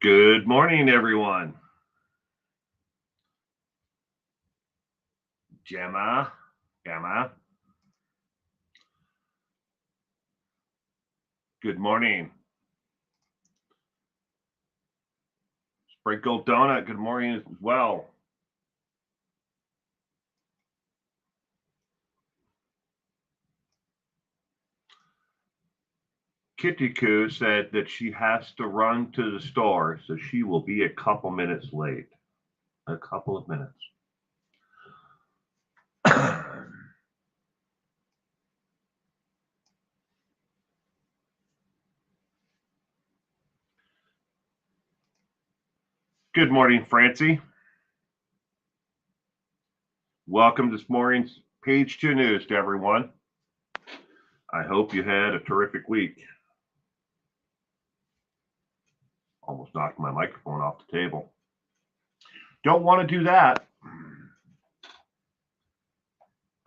Good morning, everyone. Gemma, Gemma, good morning. Sprinkled Donut, good morning as well. Kitty Coo said that she has to run to the store, so she will be a couple minutes late. A couple of minutes. Good morning, Francie. Welcome this morning's Page 2 News to everyone. I hope you had a terrific week. Almost knocked my microphone off the table. Don't want to do that.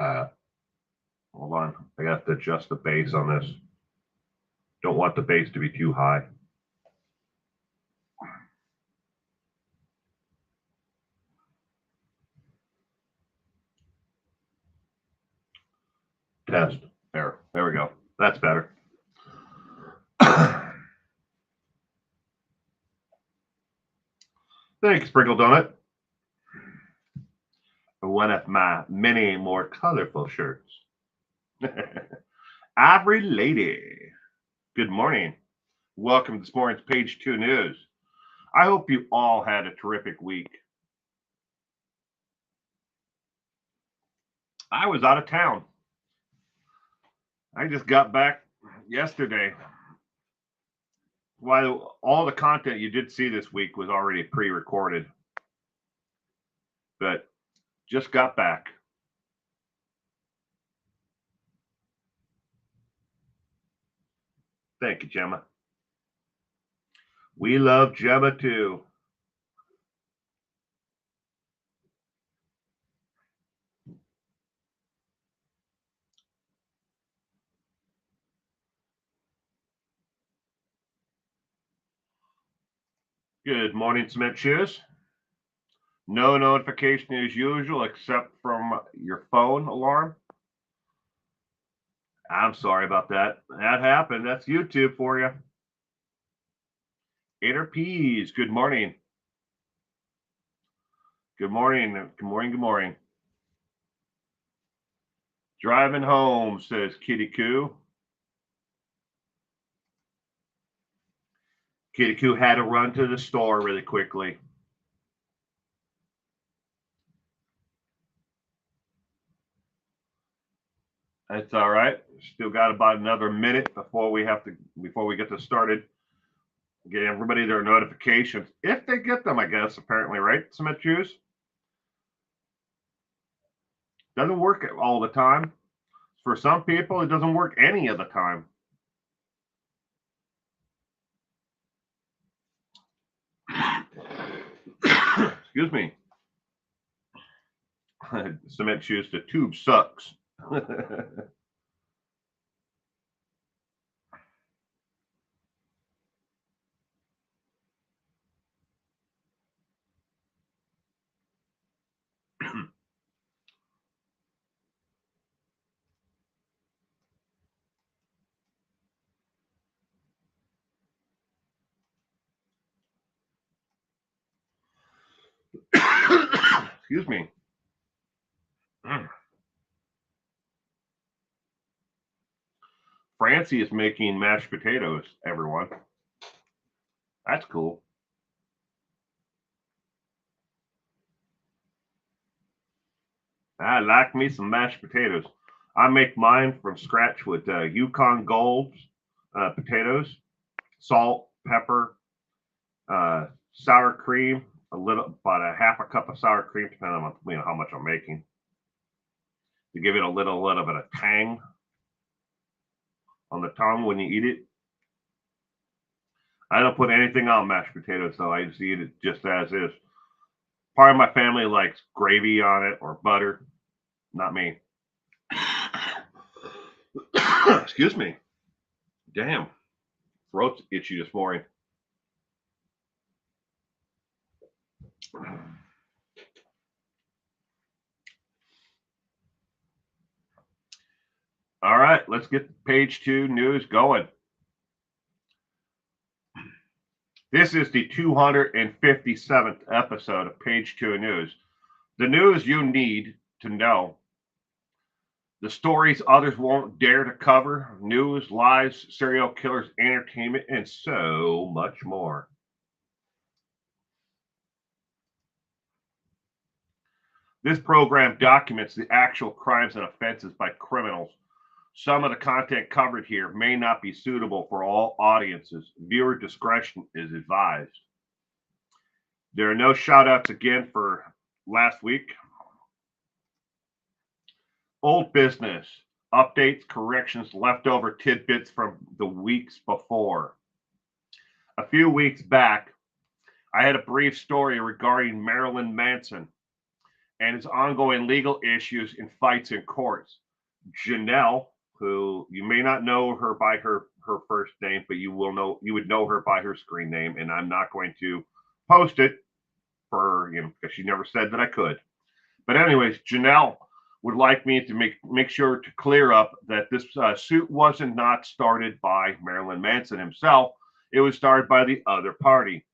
Hold on. I have to adjust the bass on this. Don't want the bass to be too high. Test. There we go. That's better. Thanks, Sprinkle Donut. One of my many more colorful shirts. Ivory Lady. Good morning. Welcome to this morning's Page 2 News. I hope you all had a terrific week. I was out of town. I just got back yesterday. While all the content you did see this week was already pre-recorded, but just got back. Thank you, Gemma. We love Gemma too. Good morning, Cement Shoes. No notification as usual except from your phone alarm. I'm sorry about that. That happened. That's YouTube for you. Inner Peas, good morning. Good morning. Good morning. Good morning. Driving home, says Kitty Coo. Kitty Coo had to run to the store really quickly. That's all right. Still got about another minute before we get this started. Get everybody their notifications if they get them, I guess. Apparently, right? Cement Juice doesn't work all the time. For some people, it doesn't work any of the time. Excuse me. Cement Shoes, the tube sucks. Excuse me. Francie is making mashed potatoes, everyone. That's cool. I like me some mashed potatoes. I make mine from scratch with Yukon Gold potatoes, salt, pepper, sour cream, about a half a cup of sour cream, depending on how much I'm making, to give it a little bit of tang on the tongue when you eat it. I don't put anything on mashed potatoes, though. I just eat it just as is. Part of my family likes gravy on it or butter. Not me. Excuse me. Damn. Throat's itchy this morning. All right, let's get page 2 news going. This is the 257th episode of page 2 news. The news you need to know. The stories others won't dare to cover, news, lies, serial killers, entertainment, and so much more. This program documents the actual crimes and offenses by criminals. Some of the content covered here may not be suitable for all audiences. Viewer discretion is advised. There are no shout outs again for last week. Old business, updates, corrections, leftover tidbits from the weeks before. A few weeks back, I had a brief story regarding Marilyn Manson and his ongoing legal issues and fights in courts. Janelle, who you may not know her by her first name, but you would know her by her screen name, and I'm not going to post it for because she never said that I could. But anyways, Janelle would like me to make sure to clear up that this suit wasn't not started by Marilyn Manson himself. It was started by the other party.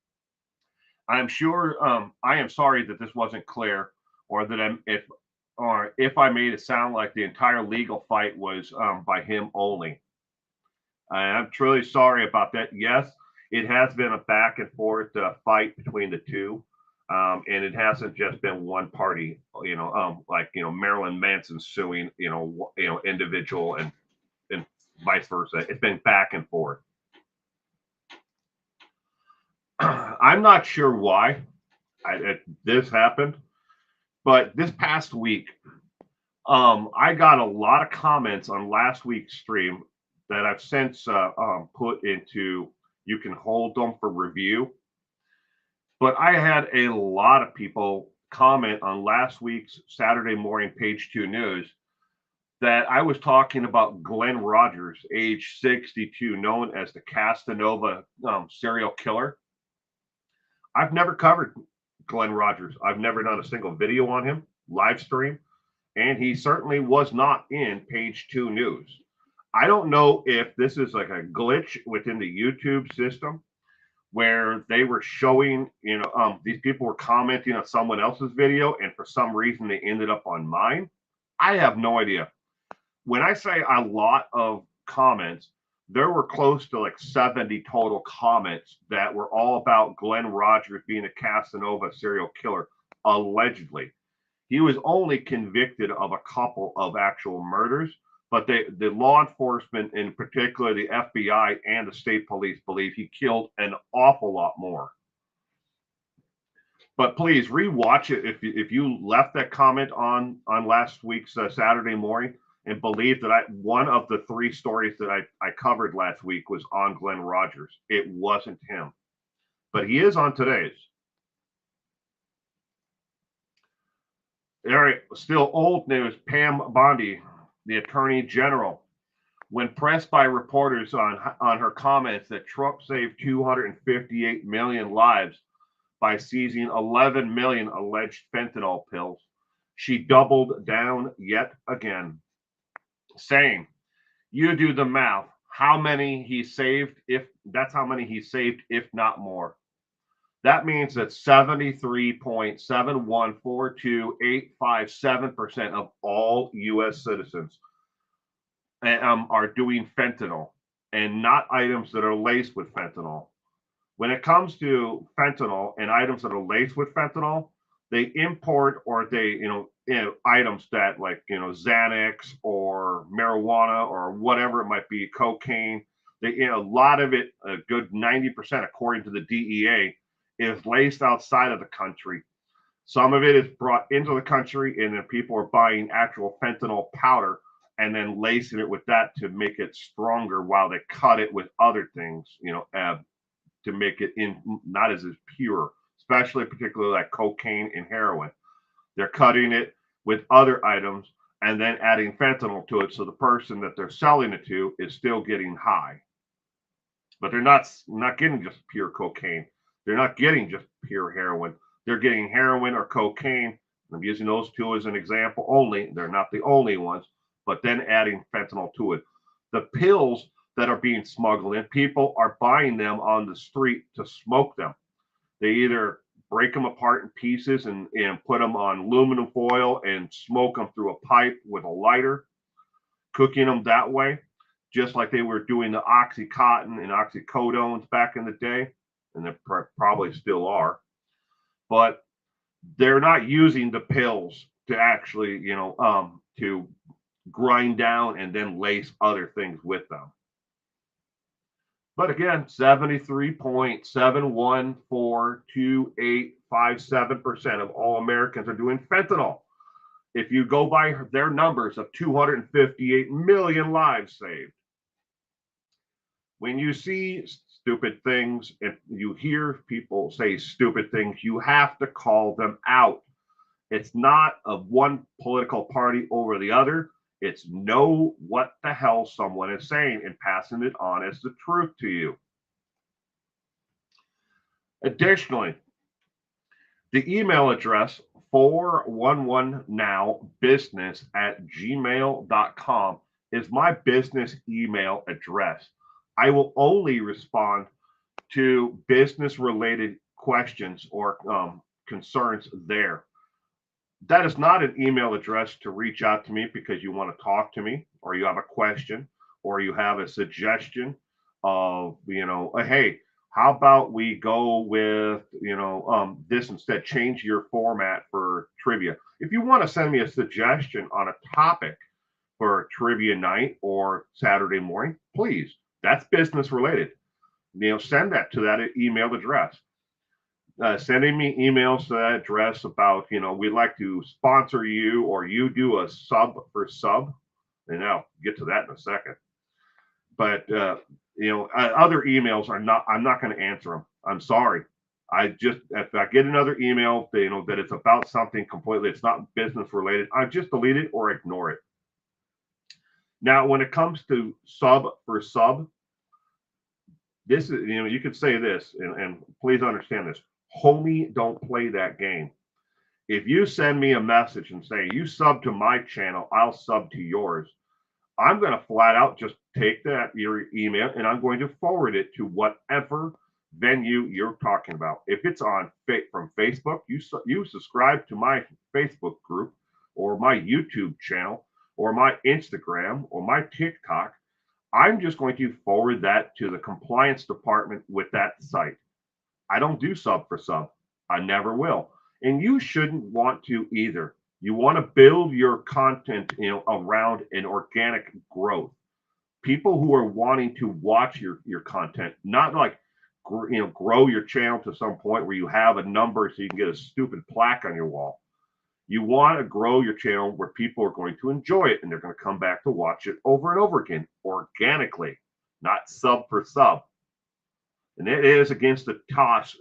I'm sure I am sorry that this wasn't clear, or that if I made it sound like the entire legal fight was by him only. I'm truly sorry about that. Yes, it has been a back and forth fight between the two. And it hasn't just been one party, Marilyn Manson suing, individual and vice versa. It's been back and forth. I'm not sure why this happened, but this past week, I got a lot of comments on last week's stream that I've since put into. You can hold them for review. But I had a lot of people comment on last week's Saturday morning page 2 news that I was talking about Glenn Rogers, age 62, known as the Casanova serial killer. I've never covered Glenn Rogers. I've never done a single video on him, live stream, and he certainly was not in page 2 news. I don't know if this is like a glitch within the YouTube system, where they were showing, these people were commenting on someone else's video, and for some reason they ended up on mine. I have no idea. When I say a lot of comments, there were close to like 70 total comments that were all about Glenn Rogers being a Casanova serial killer, allegedly. He was only convicted of a couple of actual murders, but the law enforcement, in particular the FBI and the state police, believe he killed an awful lot more. But please rewatch it if you left that comment on last week's Saturday morning and believe that one of the 3 stories that I covered last week was on Glenn Rogers. It wasn't him, but he is on today's. All right, still old news. Pam Bondi, the Attorney General, when pressed by reporters on her comments that Trump saved 258 million lives by seizing 11 million alleged fentanyl pills, she doubled down yet again, saying, "You do the math. How many he saved? If that's how many he saved, if not more. That means that 73.7142857% of all U.S. citizens are doing fentanyl, and not items that are laced with fentanyl. When it comes to fentanyl and items that are laced with fentanyl, they import, or they, items that like, Xanax or marijuana or whatever it might be, cocaine. A lot of it, a good 90%, according to the DEA, is laced outside of the country. Some of it is brought into the country, and then people are buying actual fentanyl powder and then lacing it with that to make it stronger, while they cut it with other things, to make it not as pure, especially particularly like cocaine and heroin. They're cutting it with other items and then adding fentanyl to it, so the person that they're selling it to is still getting high. But they're not getting just pure cocaine. They're not getting just pure heroin. they're getting heroin or cocaine. I'm using those two as an example only. They're not the only ones, but then adding fentanyl to it. The pills that are being smuggled in, people are buying them on the street to smoke them. They either break them apart in pieces and put them on aluminum foil and smoke them through a pipe with a lighter, cooking them that way, just like they were doing the Oxycontin and oxycodones back in the day, and they probably still are. But they're not using the pills to actually, to grind down and then lace other things with them. But again, 73.7142857% of all Americans are doing fentanyl. If you go by their numbers of 258 million lives saved. When you see stupid things, if you hear people say stupid things, you have to call them out. It's not of one political party over the other. It's know what the hell someone is saying and passing it on as the truth to you. Additionally, the email address 411nowbusiness@gmail.com is my business email address. I will only respond to business related questions or concerns there. That is not an email address to reach out to me because you want to talk to me or you have a question or you have a suggestion of, hey, how about we go with, this instead, change your format for trivia. If you want to send me a suggestion on a topic for trivia night or Saturday morning, please, that's business related. Send that to that email address. Sending me emails to that address about, we'd like to sponsor you or you do a sub for sub. And I'll get to that in a second. But, other emails I'm not going to answer them. I'm sorry. If I get another email, that it's about something completely, it's not business related, I just delete it or ignore it. Now, when it comes to sub for sub, this is, you could say this, and please understand this. Homie, don't play that game. If you send me a message and say, you sub to my channel, I'll sub to yours, I'm going to flat out just take your email and I'm going to forward it to whatever venue you're talking about. If it's on from Facebook, you subscribe to my Facebook group or my YouTube channel or my Instagram or my TikTok, I'm just going to forward that to the compliance department with that site. I don't do sub for sub. I never will. And you shouldn't want to either. You want to build your content, around an organic growth. People who are wanting to watch your content, not like, grow your channel to some point where you have a number so you can get a stupid plaque on your wall. You want to grow your channel where people are going to enjoy it and they're going to come back to watch it over and over again, organically, not sub for sub. And it is against the TOS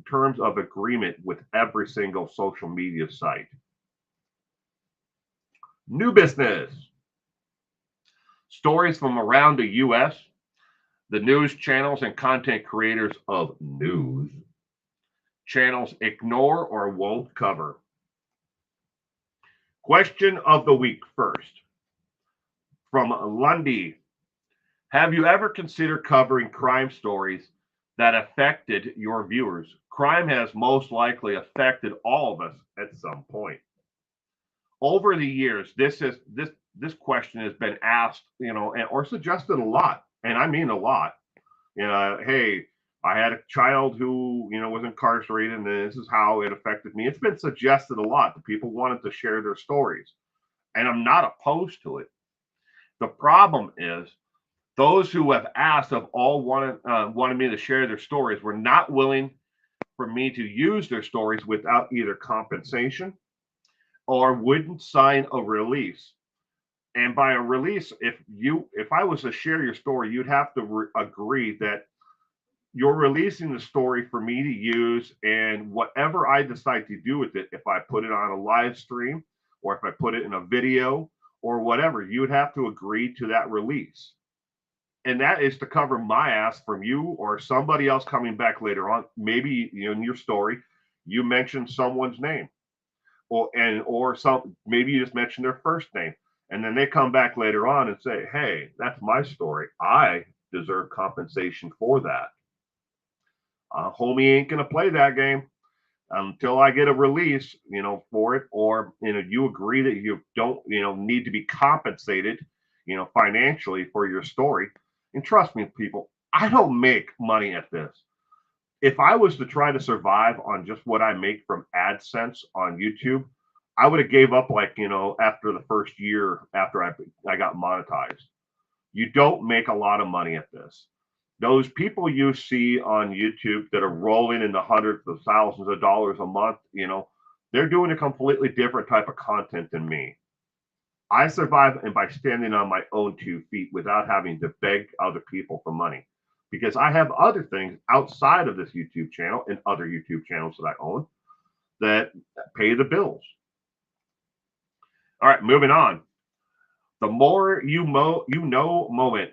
terms of agreement with every single social media site. New business. Stories from around the U.S., the news channels and content creators of news channels ignore or won't cover. Question of the week first. From Lundy. Have you ever considered covering crime stories that affected your viewers? Crime has most likely affected all of us at some point. Over the years, this question has been asked, or suggested a lot, and I mean a lot. Hey, I had a child who, was incarcerated, and this is how it affected me. It's been suggested a lot that people wanted to share their stories, and I'm not opposed to it. The problem is those who have asked have all wanted me to share their stories were not willing for me to use their stories without either compensation or wouldn't sign a release. And by a release, if I was to share your story, you'd have to agree that you're releasing the story for me to use, and whatever I decide to do with it, if I put it on a live stream or if I put it in a video or whatever, you would have to agree to that release. And that is to cover my ass from you or somebody else coming back later on. Maybe in your story, you mention someone's name, or some, maybe you just mention their first name, and then they come back later on and say, hey, that's my story, I deserve compensation for that. Homie ain't gonna play that game until I get a release, for it, or you agree that you don't, need to be compensated, financially for your story. And trust me, people, I don't make money at this. If I was to try to survive on just what I make from AdSense on YouTube, I would have gave up, like, after the first year after I got monetized. You don't make a lot of money at this. Those people you see on YouTube that are rolling in the hundreds of thousands of dollars a month, they're doing a completely different type of content than me. I survive and by standing on my own 2 feet without having to beg other people for money, because I have other things outside of this YouTube channel and other YouTube channels that I own that pay the bills. All right, moving on. The more you know moment.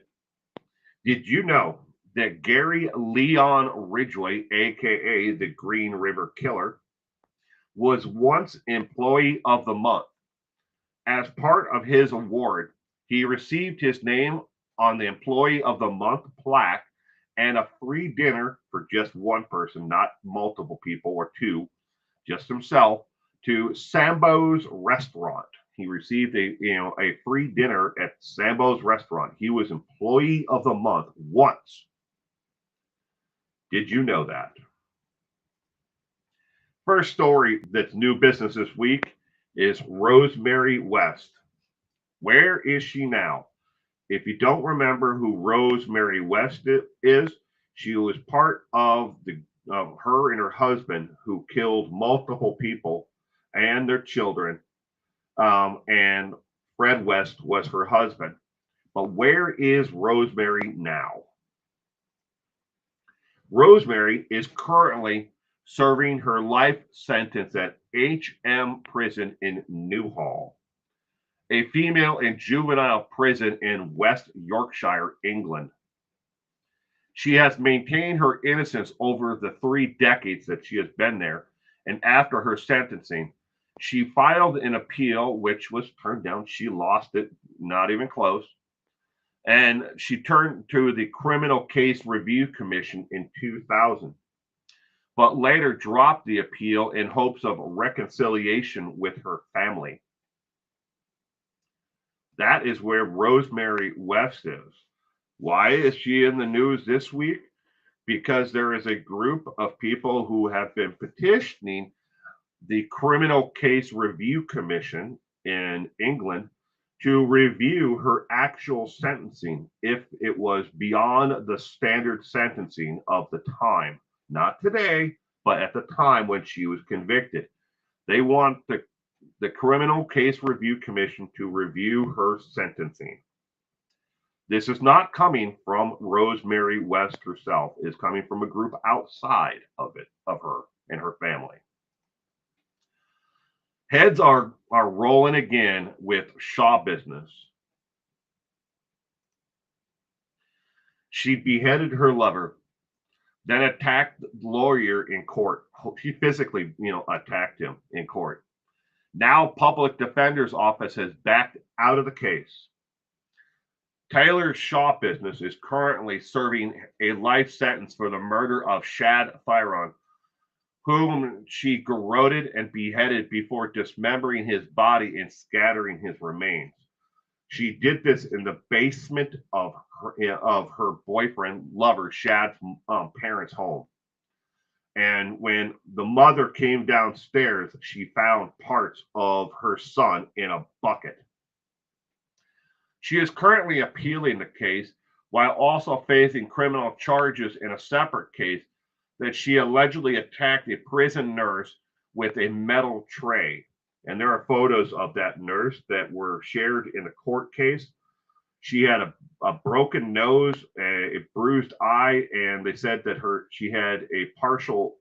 Did you know that Gary Leon Ridgway, aka the Green River Killer, was once Employee of the Month? As part of his award, he received his name on the Employee of the Month plaque and a free dinner for just one person, not multiple people or two, just himself, to Sambo's Restaurant. He received a free dinner at Sambo's Restaurant. He was Employee of the Month once. Did you know that? First story that's new business this week is Rosemary West. Where is she now? If you don't remember who Rosemary West is, she was part of her and her husband who killed multiple people and their children. And Fred West was her husband. But where is Rosemary now? Rosemary is currently serving her life sentence at HM Prison in Newhall, a female and juvenile prison in West Yorkshire, England. She has maintained her innocence over the 3 decades that she has been there, and after her sentencing, she filed an appeal, which was turned down. She lost it, not even close. And she turned to the Criminal Case Review Commission in 2000, but later dropped the appeal in hopes of reconciliation with her family. That is where Rosemary West is. Why is she in the news this week? Because there is a group of people who have been petitioning the Criminal Case Review Commission in England to review her actual sentencing if it was beyond the standard sentencing of the time, not today, but at the time when she was convicted. They want the Criminal Case Review Commission to review her sentencing. This is not coming from Rosemary West herself. It's coming from a group outside of her and her family. Heads are rolling again with Shaw Business. She beheaded her lover, then attacked the lawyer in court. She physically, attacked him in court. Now, public defender's office has backed out of the case. Taylor Shaw Business is currently serving a life sentence for the murder of Shad Thyron, whom she garroted and beheaded before dismembering his body and scattering his remains. She did this in the basement of her boyfriend, lover, Shad's parents' home. And when the mother came downstairs, she found parts of her son in a bucket. She is currently appealing the case while also facing criminal charges in a separate case that she allegedly attacked a prison nurse with a metal tray. And there are photos of that nurse that were shared in the court case. She had a broken nose, a bruised eye, and they said that she had a partial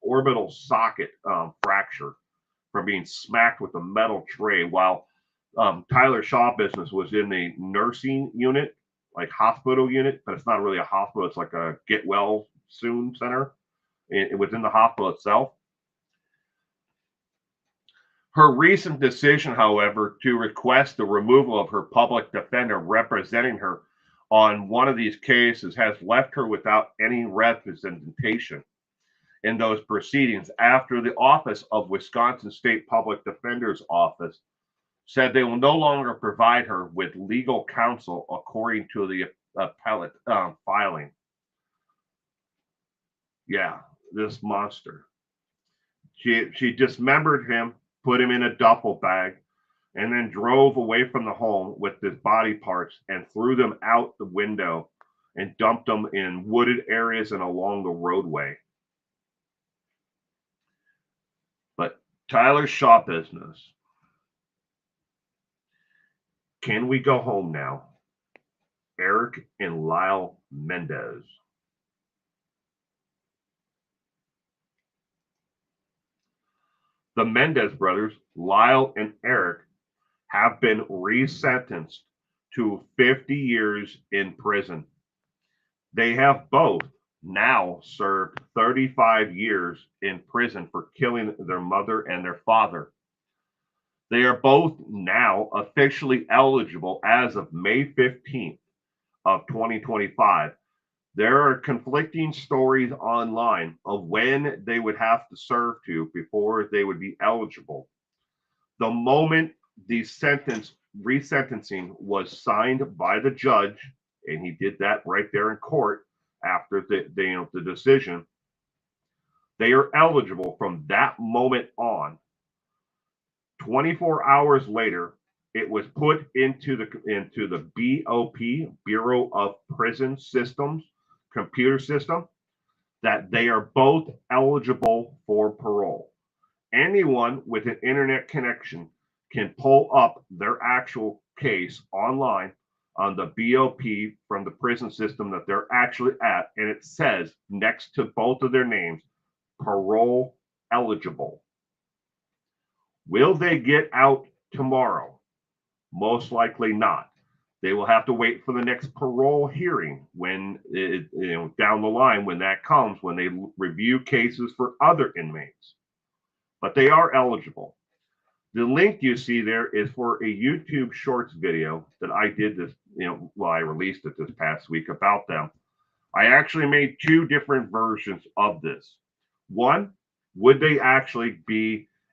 orbital socket fracture from being smacked with a metal tray while Tyler Shaw Business was in the nursing unit, like hospital unit, but it's not really a hospital. It's like a get well soon center. It was in the hospital itself. Her recent decision, however, to request the removal of her public defender representing her on one of these cases has left her without any representation in those proceedings after the Office of Wisconsin State Public Defender's Office said they will no longer provide her with legal counsel according to the appellate filing. Yeah, this monster. She dismembered him, put him in a duffel bag, and then drove away from the home with his body parts and threw them out the window and dumped them in wooded areas and along the roadway. But Tyler's shop business. Can we go home now? Eric and Lyle Mendez. The Mendez brothers, Lyle and Eric, have been resentenced to 50 years in prison. They have both now served 35 years in prison for killing their mother and their father. They are both now officially eligible as of May 15th of 2025. There are conflicting stories online of when they would have to serve to before they would be eligible. The moment the resentencing was signed by the judge, and he did that right there in court after the decision, they are eligible from that moment on. 24 hours later, it was put into the BOP, Bureau of Prison Systems computer system, that they are both eligible for parole. Anyone with an internet connection can pull up their actual case online on the BOP from the prison system that they're actually at, and it says next to both of their names, parole eligible. Will they get out tomorrow? Most likely not. They will have to wait for the next parole hearing when down the line when that comes, when they review cases for other inmates. But they are eligible. The link you see there is for a YouTube Shorts video that I did this, I released it this past week about them. I actually made two different versions of this. One, would they actually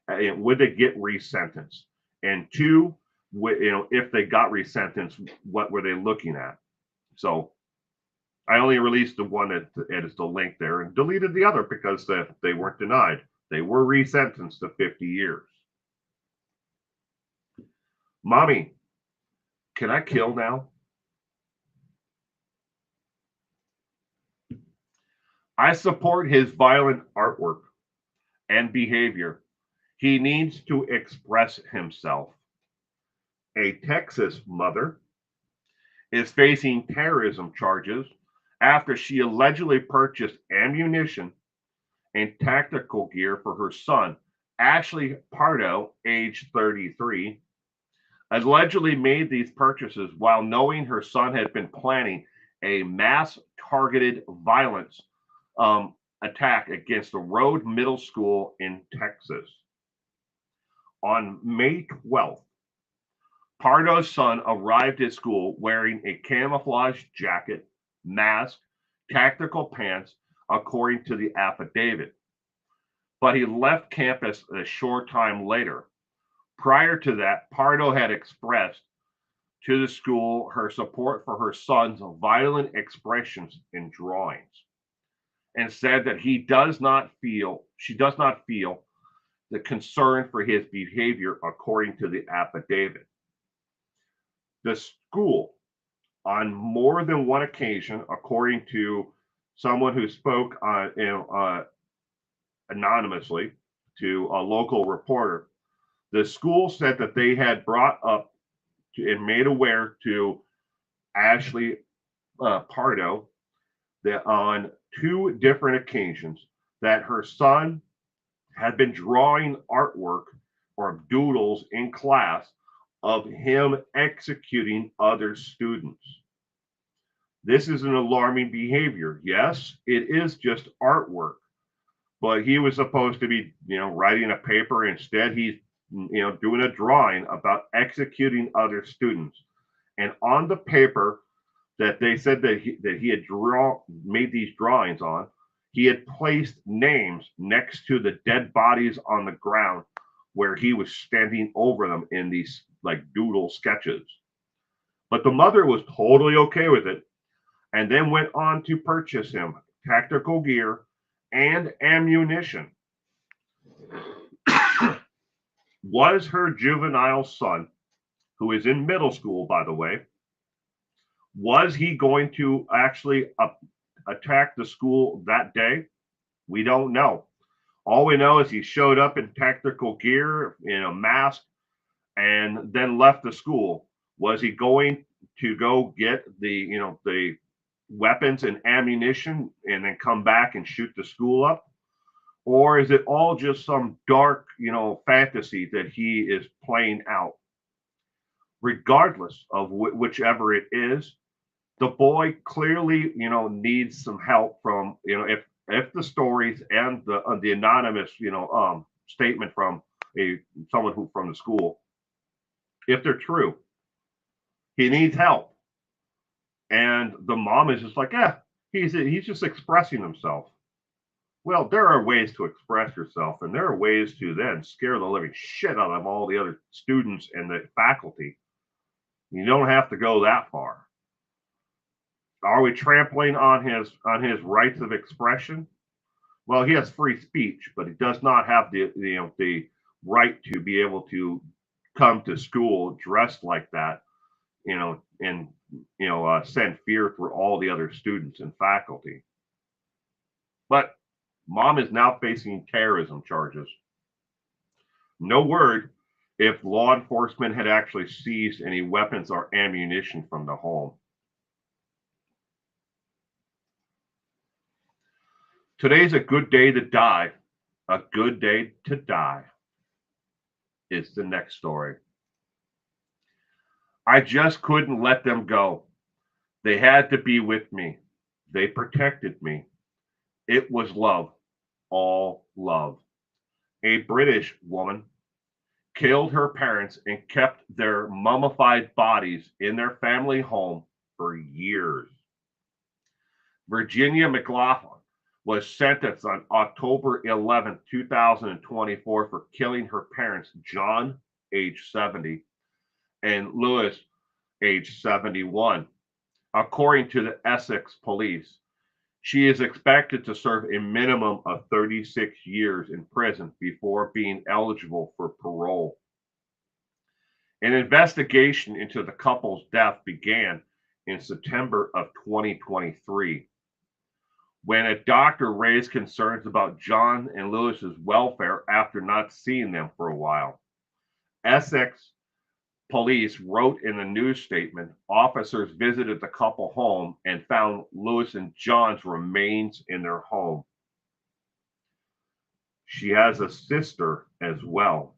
would they get resentenced? And two, if they got resentenced, what were they looking at? So I only released the one that is the link there and deleted the other because they weren't denied. They were resentenced to 50 years. Mommy, can I kill now? I support his violent artwork and behavior. He needs to express himself. A Texas mother is facing terrorism charges after she allegedly purchased ammunition and tactical gear for her son, Ashley Pardo, age 33, allegedly made these purchases while knowing her son had been planning a mass targeted violence attack against the Road Middle School in Texas. On May 12th, Pardo's son arrived at school wearing a camouflage jacket, mask, tactical pants, according to the affidavit. But he left campus a short time later. Prior to that, Pardo had expressed to the school her support for her son's violent expressions in drawings and said that she does not feel the concern for his behavior according to the affidavit. The school, on more than one occasion, according to someone who spoke anonymously to a local reporter, the school said that they had brought up and made aware to Ashley Pardo that on two different occasions that her son had been drawing artwork or doodles in class of him executing other students. This is an alarming behavior. Yes, it is just artwork, but he was supposed to be, writing a paper. Instead, he's doing a drawing about executing other students. And on the paper that they said that he had made these drawings on, he had placed names next to the dead bodies on the ground where he was standing over them in these like doodle sketches. But the mother was totally okay with it and then went on to purchase him tactical gear and ammunition. Was her juvenile son, who is in middle school, by the way, was he going to actually attack the school that day? We don't know. All we know is he showed up in tactical gear, in a mask, and then left the school. Was he going to go get the weapons and ammunition and then come back and shoot the school up? Or is it all just some dark, fantasy that he is playing out? Regardless of whichever it is, the boy clearly, needs some help from, if the stories and the anonymous, statement from someone who from the school, if they're true, he needs help. And the mom is just like, he's just expressing himself. Well, there are ways to express yourself, and there are ways to then scare the living shit out of all the other students and the faculty. You don't have to go that far. Are we trampling on his rights of expression? Well, he has free speech, but he does not have the right to be able to come to school dressed like that, and send fear through all the other students and faculty. But mom is now facing terrorism charges. No word if law enforcement had actually seized any weapons or ammunition from the home. Today's a good day to die. A good day to die is the next story. I just couldn't let them go. They had to be with me. They protected me. It was love, all love. A British woman killed her parents and kept their mummified bodies in their family home for years. Virginia McLaughlin was sentenced on October 11, 2024 for killing her parents, John, age 70, and Lewis, age 71. According to the Essex police, she is expected to serve a minimum of 36 years in prison before being eligible for parole. An investigation into the couple's death began in September of 2023 when a doctor raised concerns about John and Lewis's welfare after not seeing them for a while. Essex police wrote in a news statement, officers visited the couple home and found Lewis and John's remains in their home. She has a sister as well.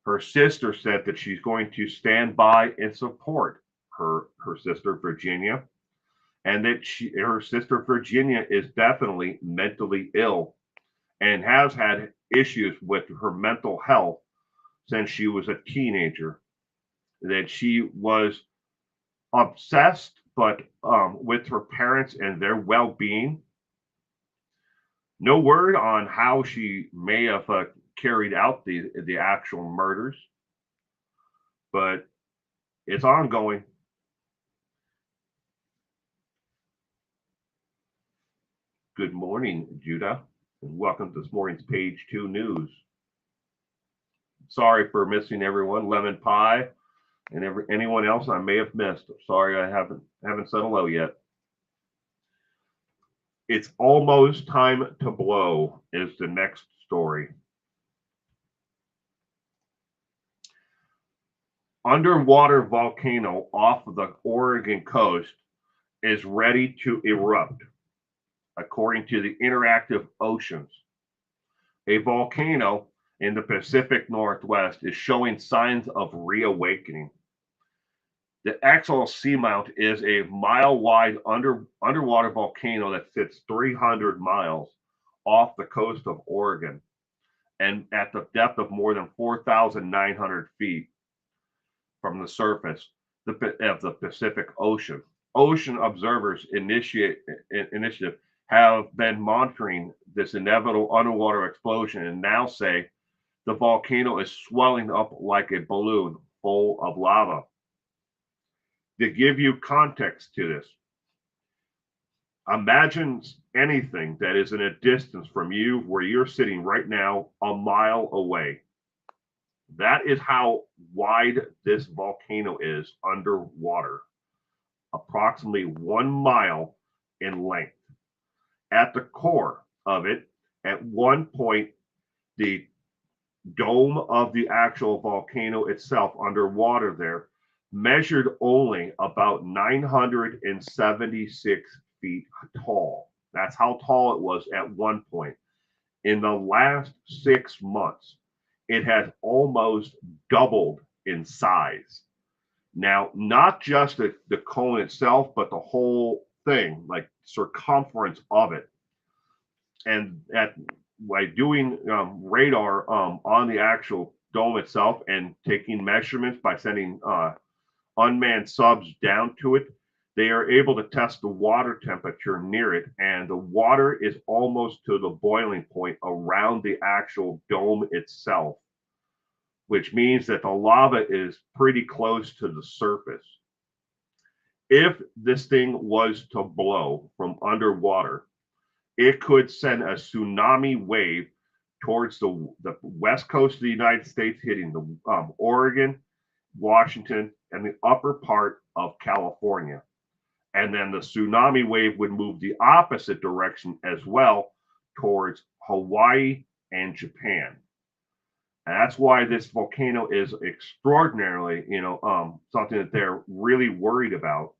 Her sister said that she's going to stand by and support her sister Virginia, and that her sister Virginia is definitely mentally ill and has had issues with her mental health since she was a teenager. That she was obsessed, but with her parents and their well-being. No word on how she may have carried out the actual murders, but it's ongoing. Good morning, Judah, and welcome to this morning's Page 2 News. Sorry for missing everyone, Lemon Pie, and anyone else I may have missed. Sorry I haven't said hello yet. It's almost time to blow is the next story. Underwater volcano off of the Oregon coast is ready to erupt, according to the Interactive Oceans. A volcano in the Pacific Northwest is showing signs of reawakening. The Axel Seamount is a mile-wide underwater volcano that sits 300 miles off the coast of Oregon. and at the depth of more than 4,900 feet from the surface of the Pacific Ocean. Ocean Observers Initiative have been monitoring this inevitable underwater explosion and now say the volcano is swelling up like a balloon full of lava. To give you context to this, imagine anything that is in a distance from you where you're sitting right now a mile away. That is how wide this volcano is underwater, approximately 1 mile in length. At the core of it, at one point, the dome of the actual volcano itself underwater there measured only about 976 feet tall. That's how tall it was at one point. In the last 6 months, it has almost doubled in size. Now, not just the cone itself, but the whole thing, like circumference of it. And by doing radar on the actual dome itself and taking measurements by sending unmanned subs down to it, they are able to test the water temperature near it, and the water is almost to the boiling point around the actual dome itself, which means that the lava is pretty close to the surface. If this thing was to blow from underwater, it could send a tsunami wave towards the west coast of the United States, hitting the Oregon, Washington, and the upper part of California. And then the tsunami wave would move the opposite direction as well towards Hawaii and Japan. And that's why this volcano is extraordinarily, something that they're really worried about.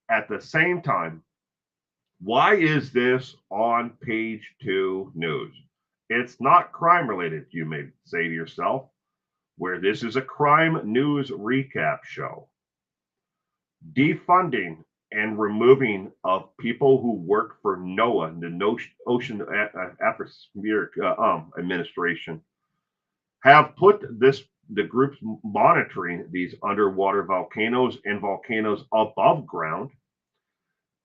At the same time, why is this on page 2 news? It's not crime related, you may say to yourself, where this is a crime news recap show. Defunding and removing of people who work for NOAA, the Ocean Atmospheric Administration, have put the groups monitoring these underwater volcanoes and volcanoes above ground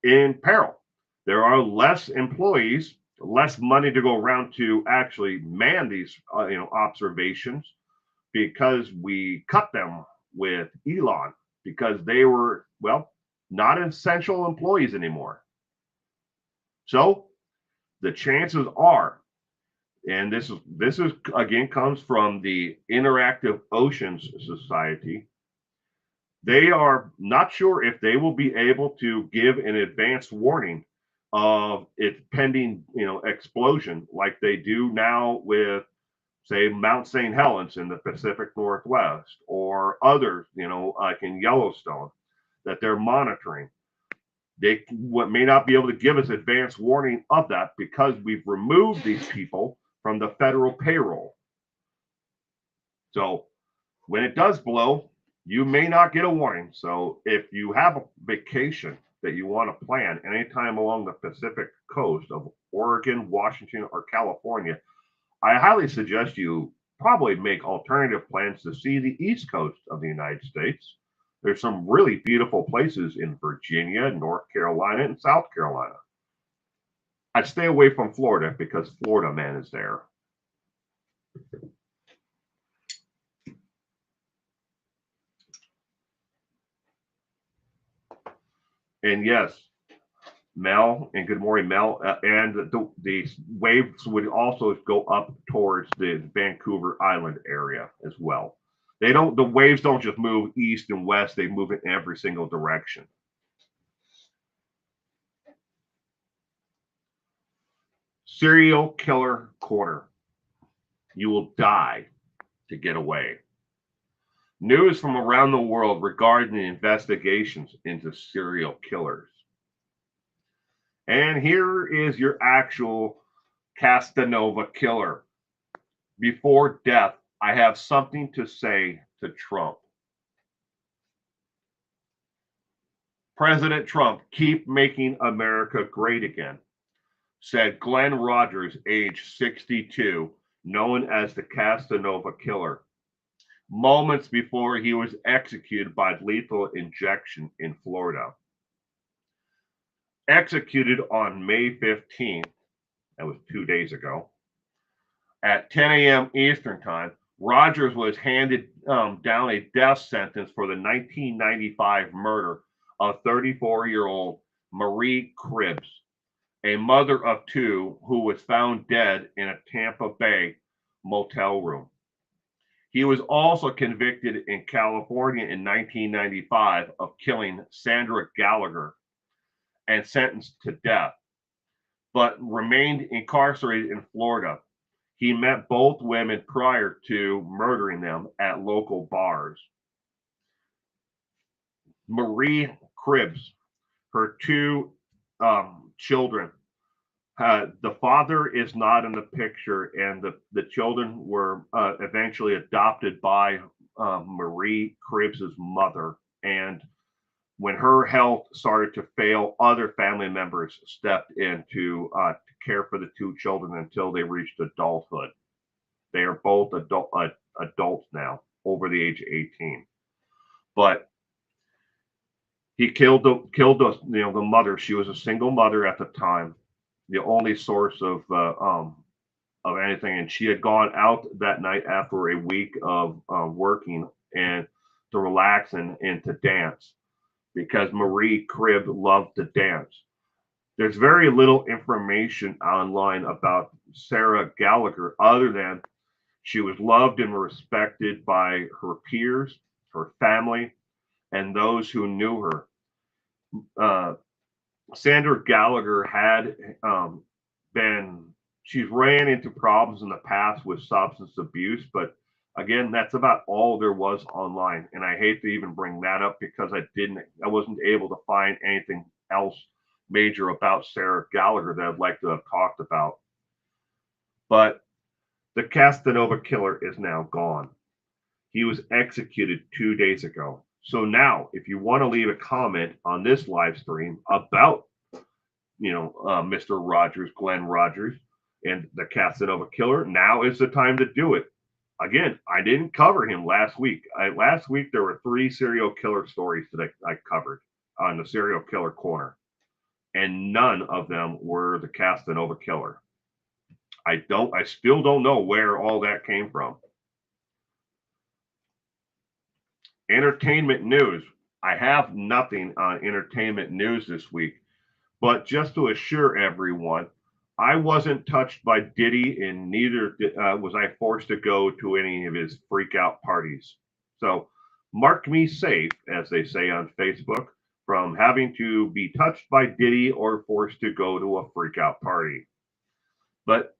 in peril. There are less employees, less money to go around to actually man these observations, because we cut them with Elon, because they were, well, not essential employees anymore. So the chances are, and this is again comes from the Interactive Oceans Society, they are not sure if they will be able to give an advance warning of its pending explosion like they do now with, say, Mount St. Helens in the Pacific Northwest, or others, like in Yellowstone, that they're monitoring. They may not be able to give us advance warning of that because we've removed these people from the federal payroll. So when it does blow, you may not get a warning. So if you have a vacation that you want to plan anytime along the Pacific coast of Oregon, Washington, or California, I highly suggest you probably make alternative plans to see the East Coast of the United States. There's some really beautiful places in Virginia, North Carolina, and South Carolina. I'd stay away from Florida because Florida man is there. And yes, Mel, and good morning, Mel. And the waves would also go up towards the Vancouver Island area as well. The waves don't just move east and west, they move in every single direction. Serial killer corner. You will die to get away. News from around the world regarding the investigations into serial killers. And here is your actual Casanova killer. Before death, I have something to say to Trump. President Trump, keep making America great again, said Glenn Rogers, age 62, known as the Casanova Killer, moments before he was executed by lethal injection in Florida. Executed on May 15th, that was 2 days ago, at 10 a.m. Eastern Time, Rogers was handed down a death sentence for the 1995 murder of 34-year-old Marie Cribbs, a mother of two who was found dead in a Tampa Bay motel room. He was also convicted in California in 1995 of killing Sandra Gallagher and sentenced to death, but remained incarcerated in Florida. He met both women prior to murdering them at local bars. Marie Cribbs, her two children, the father is not in the picture, and the children were eventually adopted by Marie Cribbs's mother. And when her health started to fail, other family members stepped in to care for the two children until they reached adulthood. They are both adults now, over the age of 18. But he killed the mother. She was a single mother at the time, the only source of anything, and she had gone out that night after a week of working and to relax and to dance, because Marie Cribb loved to dance. There's very little information online about Sarah Gallagher other than she was loved and respected by her peers, her family, and those who knew her. Sandra Gallagher had she's ran into problems in the past with substance abuse, but again, that's about all there was online. And I hate to even bring that up because I wasn't able to find anything else major about Sarah Gallagher that I'd like to have talked about. But the Casanova Killer is now gone. He was executed 2 days ago. So now, if you want to leave a comment on this live stream about, Mr. Rogers, Glenn Rogers, and the Casanova Killer, now is the time to do it. Again, I didn't cover him last week. Last week, there were 3 serial killer stories that I covered on the Serial Killer Corner, and none of them were the Casanova Killer. I still don't know where all that came from. Entertainment news. I have nothing on entertainment news this week, but just to assure everyone, I wasn't touched by Diddy, and neither was I forced to go to any of his freak out parties. So mark me safe, as they say on Facebook, from having to be touched by Diddy or forced to go to a freak out party. But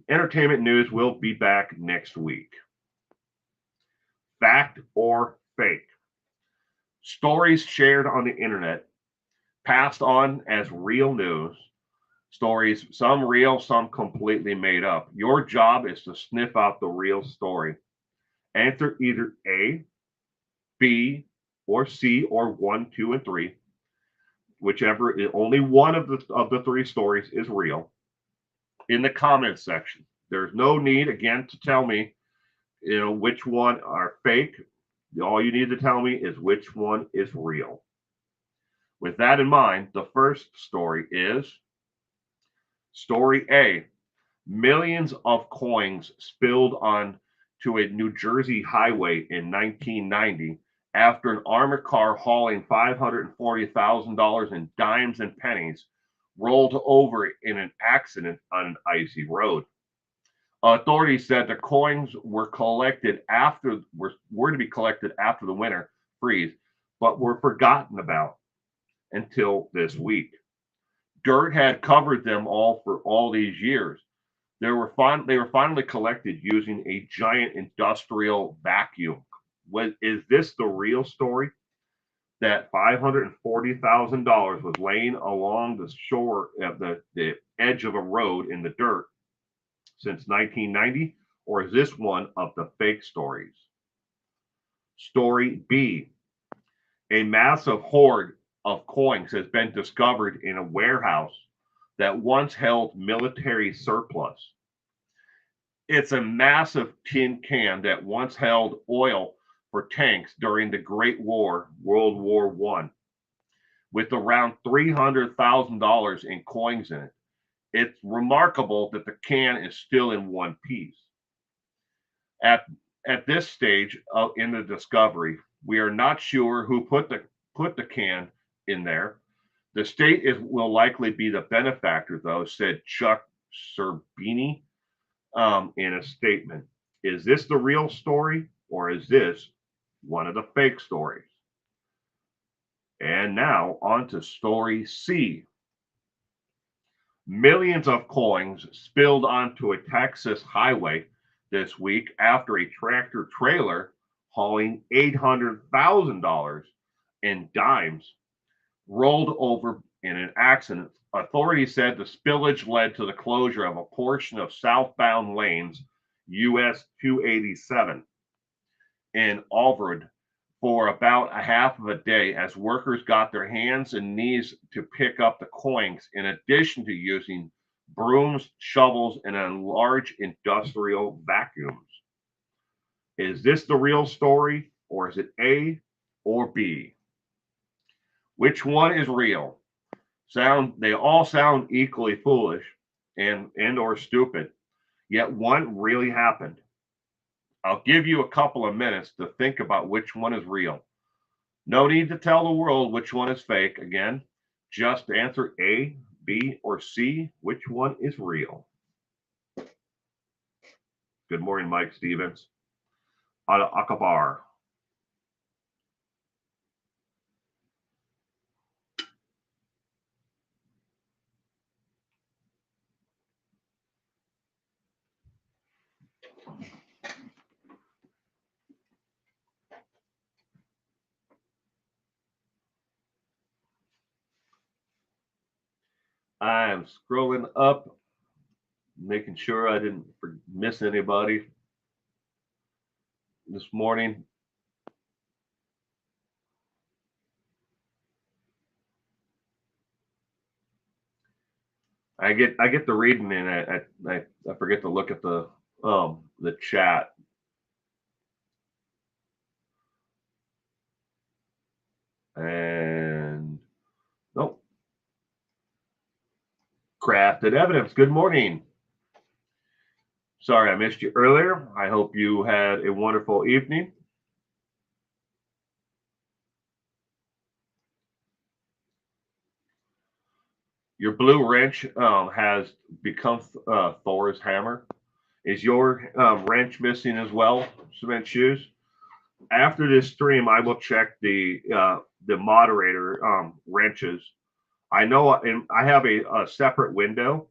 entertainment news will be back next week. Fact or fake? Stories shared on the internet, passed on as real news. Stories, some real, some completely made up. Your job is to sniff out the real story. Answer either A, B, or C, or 1, 2, and 3. Whichever, only one of the 3 stories is real. In the comments section, there's no need again to tell me, which one are fake. All you need to tell me is which one is real. With that in mind, the first story is story A. Millions of coins spilled onto a New Jersey highway in 1990 after an armored car hauling $540,000 in dimes and pennies rolled over in an accident on an icy road. Authorities said the coins were to be collected after the winter freeze, but were forgotten about until this week. Dirt had covered them all for all these years. They were finally collected using a giant industrial vacuum. Is this the real story? That $540,000 was laying along the shore of the edge of a road in the dirt since 1990, or is this one of the fake stories? Story B. A massive hoard of coins has been discovered in a warehouse that once held military surplus. It's a massive tin can that once held oil for tanks during the Great War, World War One, with around $300,000 in coins in it. It's remarkable that the can is still in one piece. At at this stage in the discovery, we are not sure who put the can in there. The state will likely be the benefactor, though, said Chuck Serbini in a statement. Is this the real story, or is this one of the fake stories? And now on to story C. Millions of coins spilled onto a Texas highway this week after a tractor trailer hauling $800,000 in dimes rolled over in an accident. Authorities said the spillage led to the closure of a portion of southbound lanes US 287 in Alvord for about a half of a day as workers got their hands and knees to pick up the coins, in addition to using brooms, shovels, and large industrial vacuums. Is this the real story, or is it A or B? Which one is real? They all sound equally foolish and or stupid, yet one really happened. I'll give you a couple of minutes to think about which one is real. No need to tell the world which one is fake. Again, just answer A, B, or C. Which one is real? Good morning, Mike Stevens. Ala Akbar. I'm scrolling up, making sure I didn't miss anybody this morning. I get the reading and I forget to look at the chat. And nope. Crafted evidence. Good morning. Sorry I missed you earlier. I hope you had a wonderful evening. Your blue wrench has become Thor's hammer. Is your wrench missing as well, Cement Shoes? After this stream, I will check the moderator wrenches. I know I have a separate window.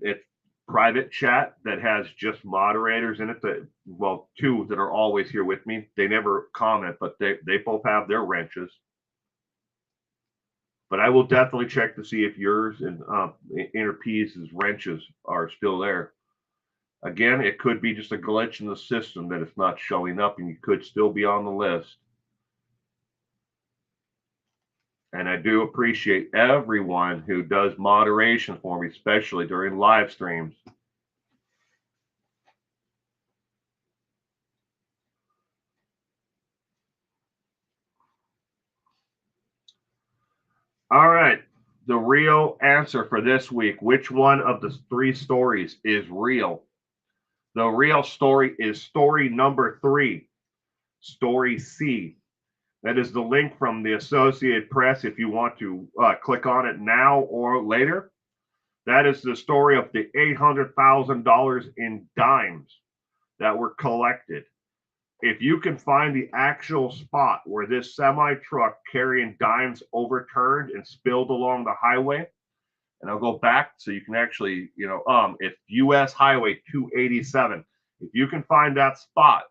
It's private chat that has just moderators in it. That, well, two that are always here with me. They never comment, but they both have their wrenches. But I will definitely check to see if yours and Inner Peace's wrenches are still there. Again, it could be just a glitch in the system that it's not showing up, and you could still be on the list. And I do appreciate everyone who does moderation for me, especially during live streams. All right, the real answer for this week. Which one of the three stories is real? The real story is story number 3, story C. That is the link from the Associated Press if you want to click on it now or later. That is the story of the $800,000 in dimes that were collected. If you can find the actual spot where this semi truck carrying dimes overturned and spilled along the highway, and I'll go back so you can actually, it's US Highway 287. If you can find that spot,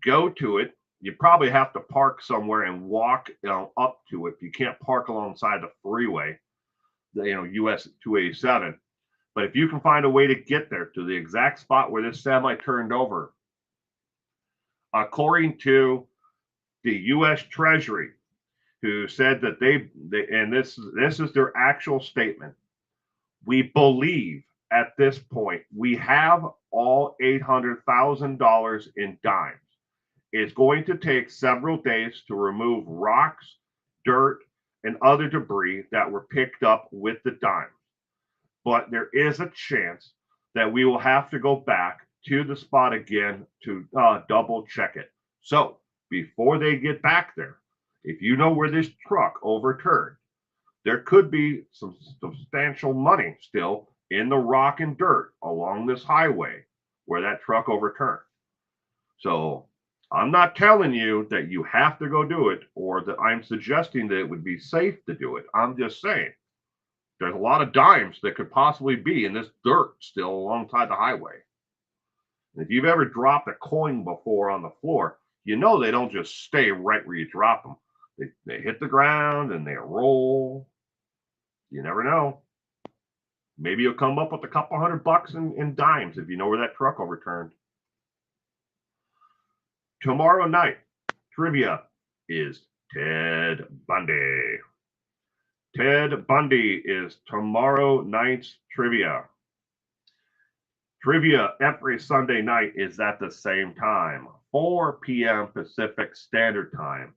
go to it. You probably have to park somewhere and walk, up to it. You can't park alongside the freeway, US 287. But if you can find a way to get there to the exact spot where this semi turned over, according to the U.S. Treasury, who said that they and this is their actual statement. We believe at this point we have all $800,000 in dimes. It's going to take several days to remove rocks, dirt, and other debris that were picked up with the dimes. But there is a chance that we will have to go back to the spot again to double check it. So before they get back there, if you know where this truck overturned, there could be some substantial money still in the rock and dirt along this highway where that truck overturned. So I'm not telling you that you have to go do it or that I'm suggesting that it would be safe to do it. I'm just saying there's a lot of dimes that could possibly be in this dirt still alongside the highway. And if you've ever dropped a coin before on the floor, you know they don't just stay right where you drop them. They hit the ground and they roll. You never know. Maybe you'll come up with a couple $100 in dimes if you know where that truck overturned. Tomorrow night, trivia is Ted Bundy. Ted Bundy is tomorrow night's trivia. Trivia every Sunday night is at the same time, 4 p.m. Pacific Standard Time,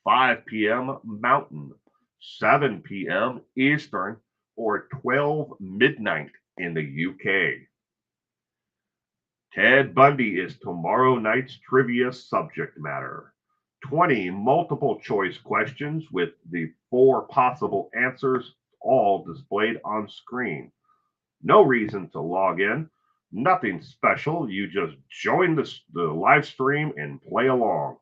5 p.m. Mountain, 7 p.m. Eastern, or 12 midnight in the UK. Ted Bundy is tomorrow night's trivia subject matter. 20 multiple choice questions with the 4 possible answers all displayed on screen. No reason to log in, nothing special. You just join the live stream and play along.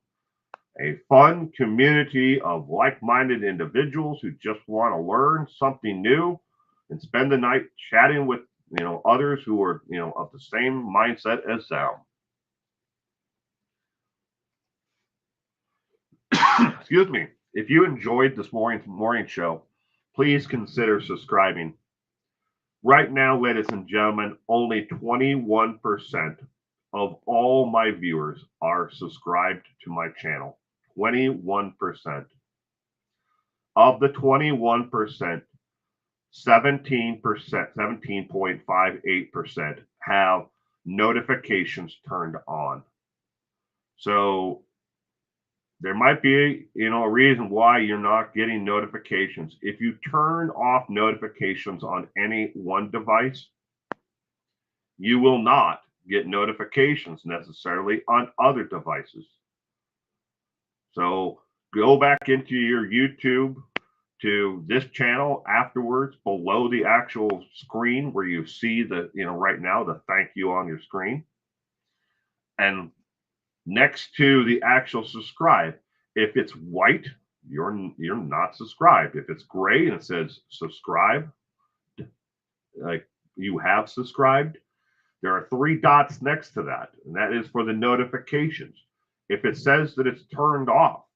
A fun community of like-minded individuals who just want to learn something new and spend the night chatting with others who are of the same mindset as them. Excuse me. If you enjoyed this morning show, please consider subscribing. Right now, ladies and gentlemen, only 21% of all my viewers are subscribed to my channel. 21%. Of the 21%, 17%, 17.58% have notifications turned on. So there might be, a reason why you're not getting notifications. If you turn off notifications on any one device, you will not get notifications necessarily on other devices. So go back into your YouTube to this channel afterwards, below the actual screen where you see the, right now, the thank you on your screen. And next to the actual subscribe, if it's white, you're not subscribed. If it's gray and it says subscribe, like you have subscribed, there are 3 dots next to that, and that is for the notifications. If it says that it's turned off,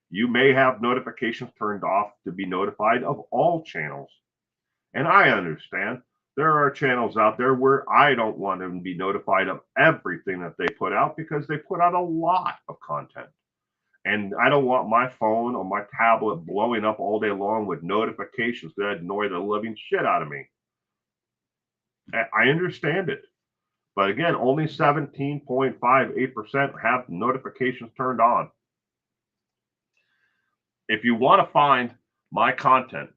you may have notifications turned off to be notified of all channels. And I understand there are channels out there where I don't want them to be notified of everything that they put out because they put out a lot of content. And I don't want my phone or my tablet blowing up all day long with notifications that annoy the living shit out of me. I understand it. But again, only 17.58% have notifications turned on. If you want to find my content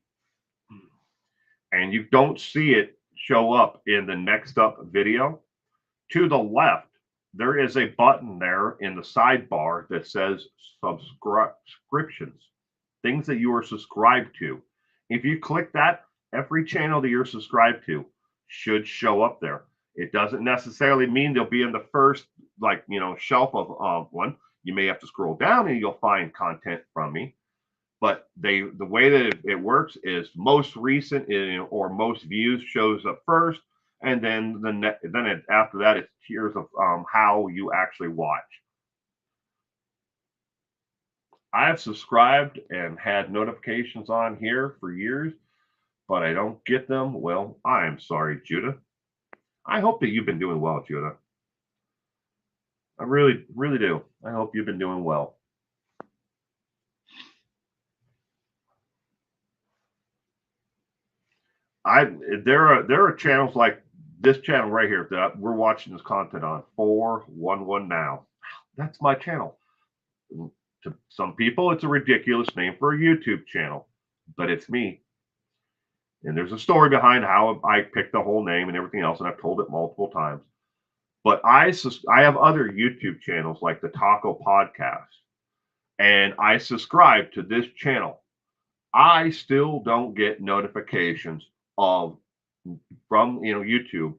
and you don't see it show up in the next up video, to the left, there is a button there in the sidebar that says subscriptions, things that you are subscribed to. If you click that, every channel that you're subscribed to should show up there. It doesn't necessarily mean they'll be in the first, shelf of one. You may have to scroll down and you'll find content from me. But the way that it works is most recent or most views shows up first, and then after that it's tiers of how you actually watch. I've subscribed and had notifications on here for years, but I don't get them. Well, I'm sorry, Judah. I hope that you've been doing well, Judah. I really, really do. I hope you've been doing well. There are channels like this channel right here that we're watching this content on, 411 Now. That's my channel. To some people, it's a ridiculous name for a YouTube channel, but it's me. And there's a story behind how I picked the whole name and everything else, and I've told it multiple times. But I have other YouTube channels like the Taco Podcast, and I subscribe to this channel. I still don't get notifications from YouTube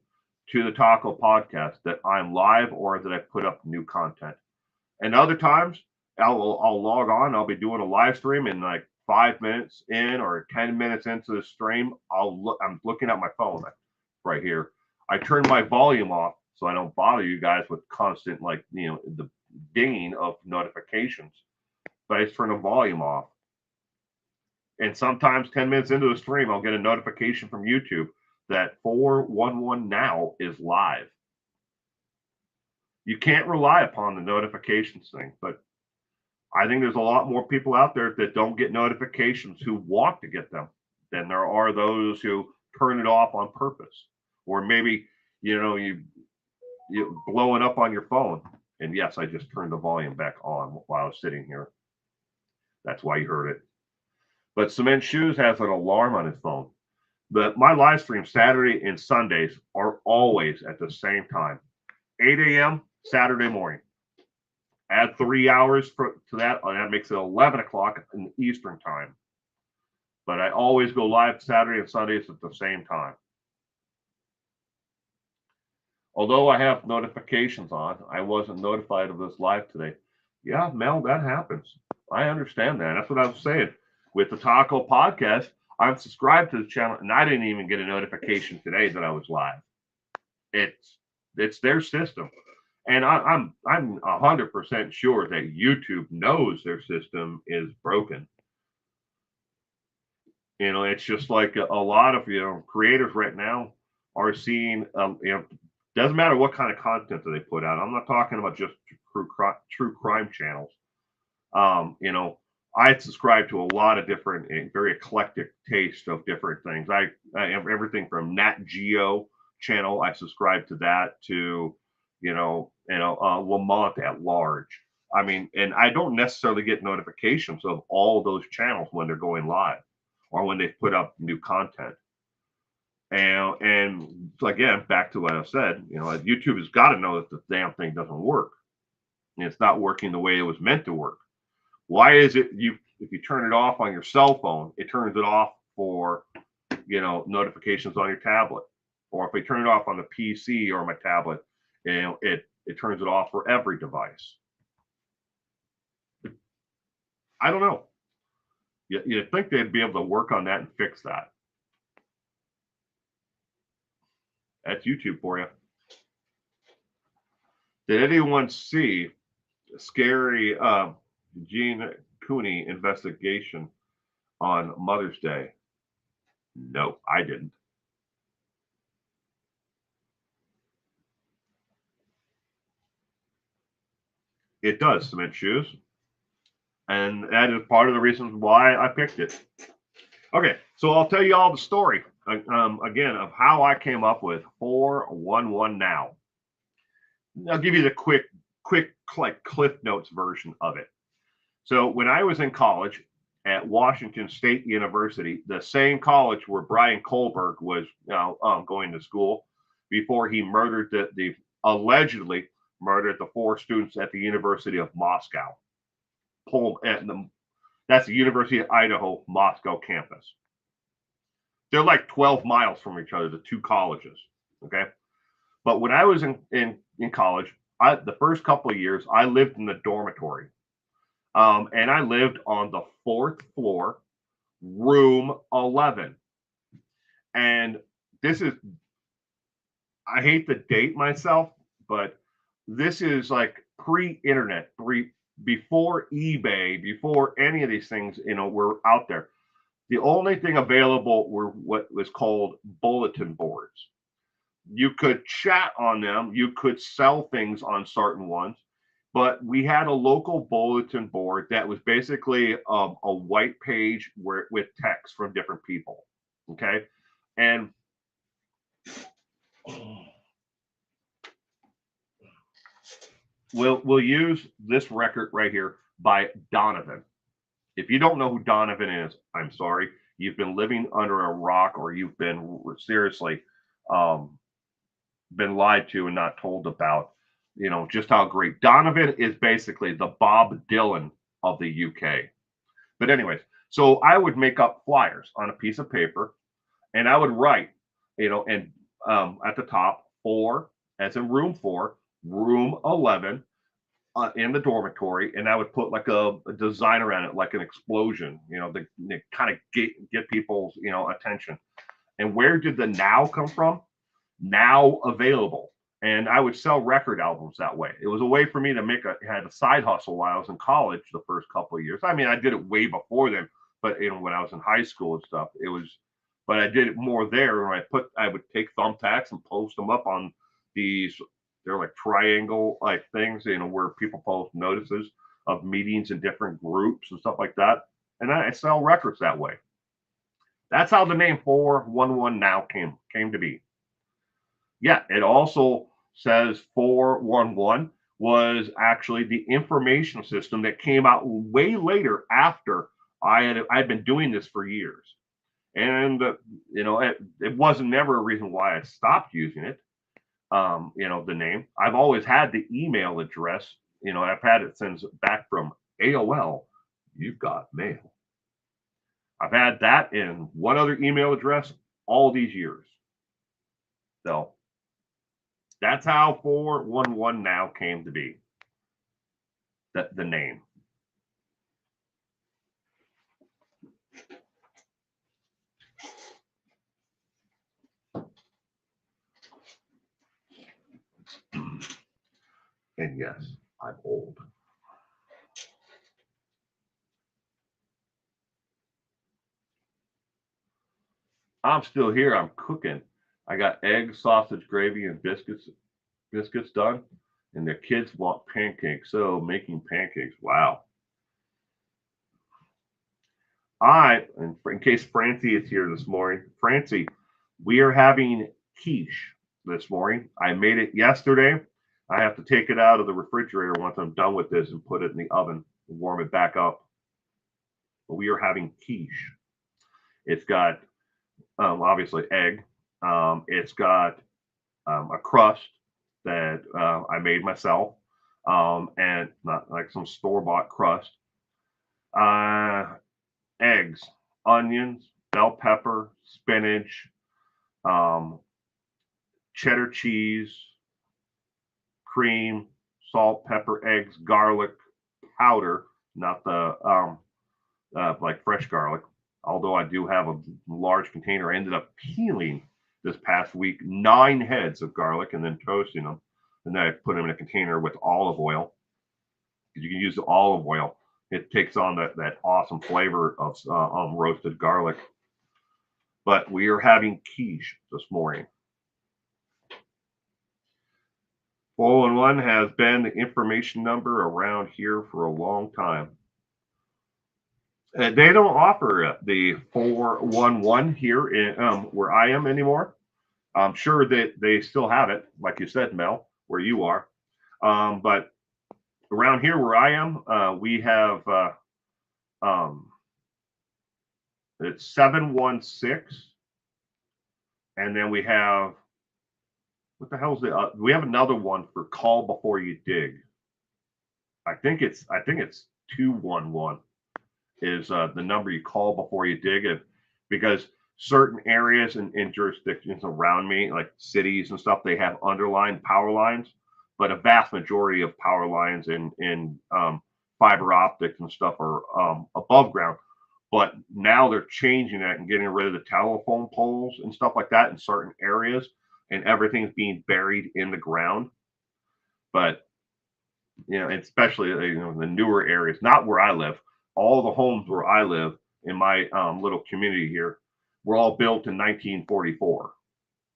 to the Taco Podcast that I'm live or that I put up new content. And other times I'll log on. I'll be doing a live stream, and like 5 minutes in or 10 minutes into the stream, I'm looking at my phone right here. I turn my volume off so I don't bother you guys with constant the dinging of notifications. But I just turn the volume off. And sometimes 10 minutes into the stream, I'll get a notification from YouTube that 411 Now is live. You can't rely upon the notifications thing, but I think there's a lot more people out there that don't get notifications who want to get them than there are those who turn it off on purpose. Or maybe, you blow it up on your phone. And yes, I just turned the volume back on while I was sitting here. That's why you heard it. But Cement Shoes has an alarm on his phone. But my live stream Saturday and Sundays are always at the same time. 8 a.m. Saturday morning. Add 3 hours to that, and that makes it 11 o'clock in Eastern time. But I always go live Saturday and Sundays at the same time. Although I have notifications on, I wasn't notified of this live today. Yeah, Mel, that happens. I understand that. That's what I was saying. With the Taco Podcast, I'm subscribed to the channel, and I didn't even get a notification today that I was live. It's their system. And I'm 100% sure that YouTube knows their system is broken. It's just like a lot of creators right now are seeing doesn't matter what kind of content that they put out. I'm not talking about just true crime channels. I subscribe to a lot of different, very eclectic taste of different things. I have everything from Nat Geo channel. I subscribe to that to Lamont at Large. I mean, and I don't necessarily get notifications of all those channels when they're going live or when they put up new content. And so again, back to what I said, YouTube has got to know that the damn thing doesn't work. And it's not working the way it was meant to work. Why is it if you turn it off on your cell phone, it turns it off for notifications on your tablet, or if I turn it off on the PC or my tablet, it turns it off for every device. I don't know. You'd think they'd be able to work on that and fix that. That's YouTube for you. Did anyone see a scary Gene Cooney investigation on Mother's Day? No, I didn't. It does, Cement Shoes. And that is part of the reasons why I picked it. Okay, so I'll tell you all the story again of how I came up with 411 Now. I'll give you the quick Cliff Notes version of it. So when I was in college at Washington State University, the same college where Brian Kohlberg was going to school before he murdered the allegedly murdered the 4 students at the University of Moscow. That's the University of Idaho Moscow campus. They're like 12 miles from each other, the two colleges. Okay. But when I was in college, the first couple of years, I lived in the dormitory. And I lived on the 4th floor, room 11. And this is, I hate to date myself, but this is like pre-internet, before eBay, before any of these things, were out there. The only thing available were what was called bulletin boards. You could chat on them. You could sell things on certain ones, but we had a local bulletin board that was basically a white page with text from different people. Okay. And We'll use this record right here by Donovan. If you don't know who Donovan is, I'm sorry. You've been living under a rock, or you've been seriously um, been lied to and not told about. You know just how great Donovan is. Basically, the Bob Dylan of the UK. But anyways, so I would make up flyers on a piece of paper, and I would write, and at the top, four, as in room four, room 11, in the dormitory, and I would put like a design around it, like an explosion, to kind of get people's, attention. And where did the now come from? Now available. And I would sell record albums that way. It was a way for me to had a side hustle while I was in college the first couple of years. I mean, I did it way before then, but when I was in high school and stuff, but I did it more there. When I would take thumbtacks and post them up on these, they're like triangle like things, where people post notices of meetings in different groups and stuff like that. And I sell records that way. That's how the name 411 now came to be. Yeah, it also says 411 was actually the information system that came out way later after I'd been doing this for years. And it wasn't never a reason why I stopped using it. The name. I've always had the email address. I've had it since back from AOL. You've got mail. I've had that in one other email address all these years. So that's how 411 now came to be. The name. And yes, I'm old. I'm still here. I'm cooking. I got eggs, sausage, gravy, and biscuits done. And the kids want pancakes. So making pancakes. Wow. In case Francie is here this morning, Francie, we are having quiche this morning. I made it yesterday. I have to take it out of the refrigerator once I'm done with this and put it in the oven and warm it back up. But we are having quiche. It's got obviously egg. It's got a crust that I made myself, and not like some store-bought crust. Eggs, onions, bell pepper, spinach, um, cheddar cheese, cream, salt, pepper, eggs, garlic powder, not the like fresh garlic. Although I do have a large container, I ended up peeling this past week 9 heads of garlic and then toasting them, and then I put them in a container with olive oil. You can use the olive oil; it takes on that awesome flavor of roasted garlic. But we are having quiche this morning. 411 has been the information number around here for a long time. They don't offer the 411 here in where I am anymore. I'm sure that they still have it, like you said, Mel, where you are. But around here where I am, we have um, it's 716, and then we have what the hell's the we have another one for call before you dig. I think it's 211 is the number you call before you dig it, because certain areas and jurisdictions around me, like cities and stuff, they have underlined power lines, but a vast majority of power lines in fiber optics and stuff are above ground. But now they're changing that and getting rid of the telephone poles and stuff like that in certain areas, and everything's being buried in the ground. But especially the newer areas, not where I live. All the homes where I live in my little community here were all built in 1944.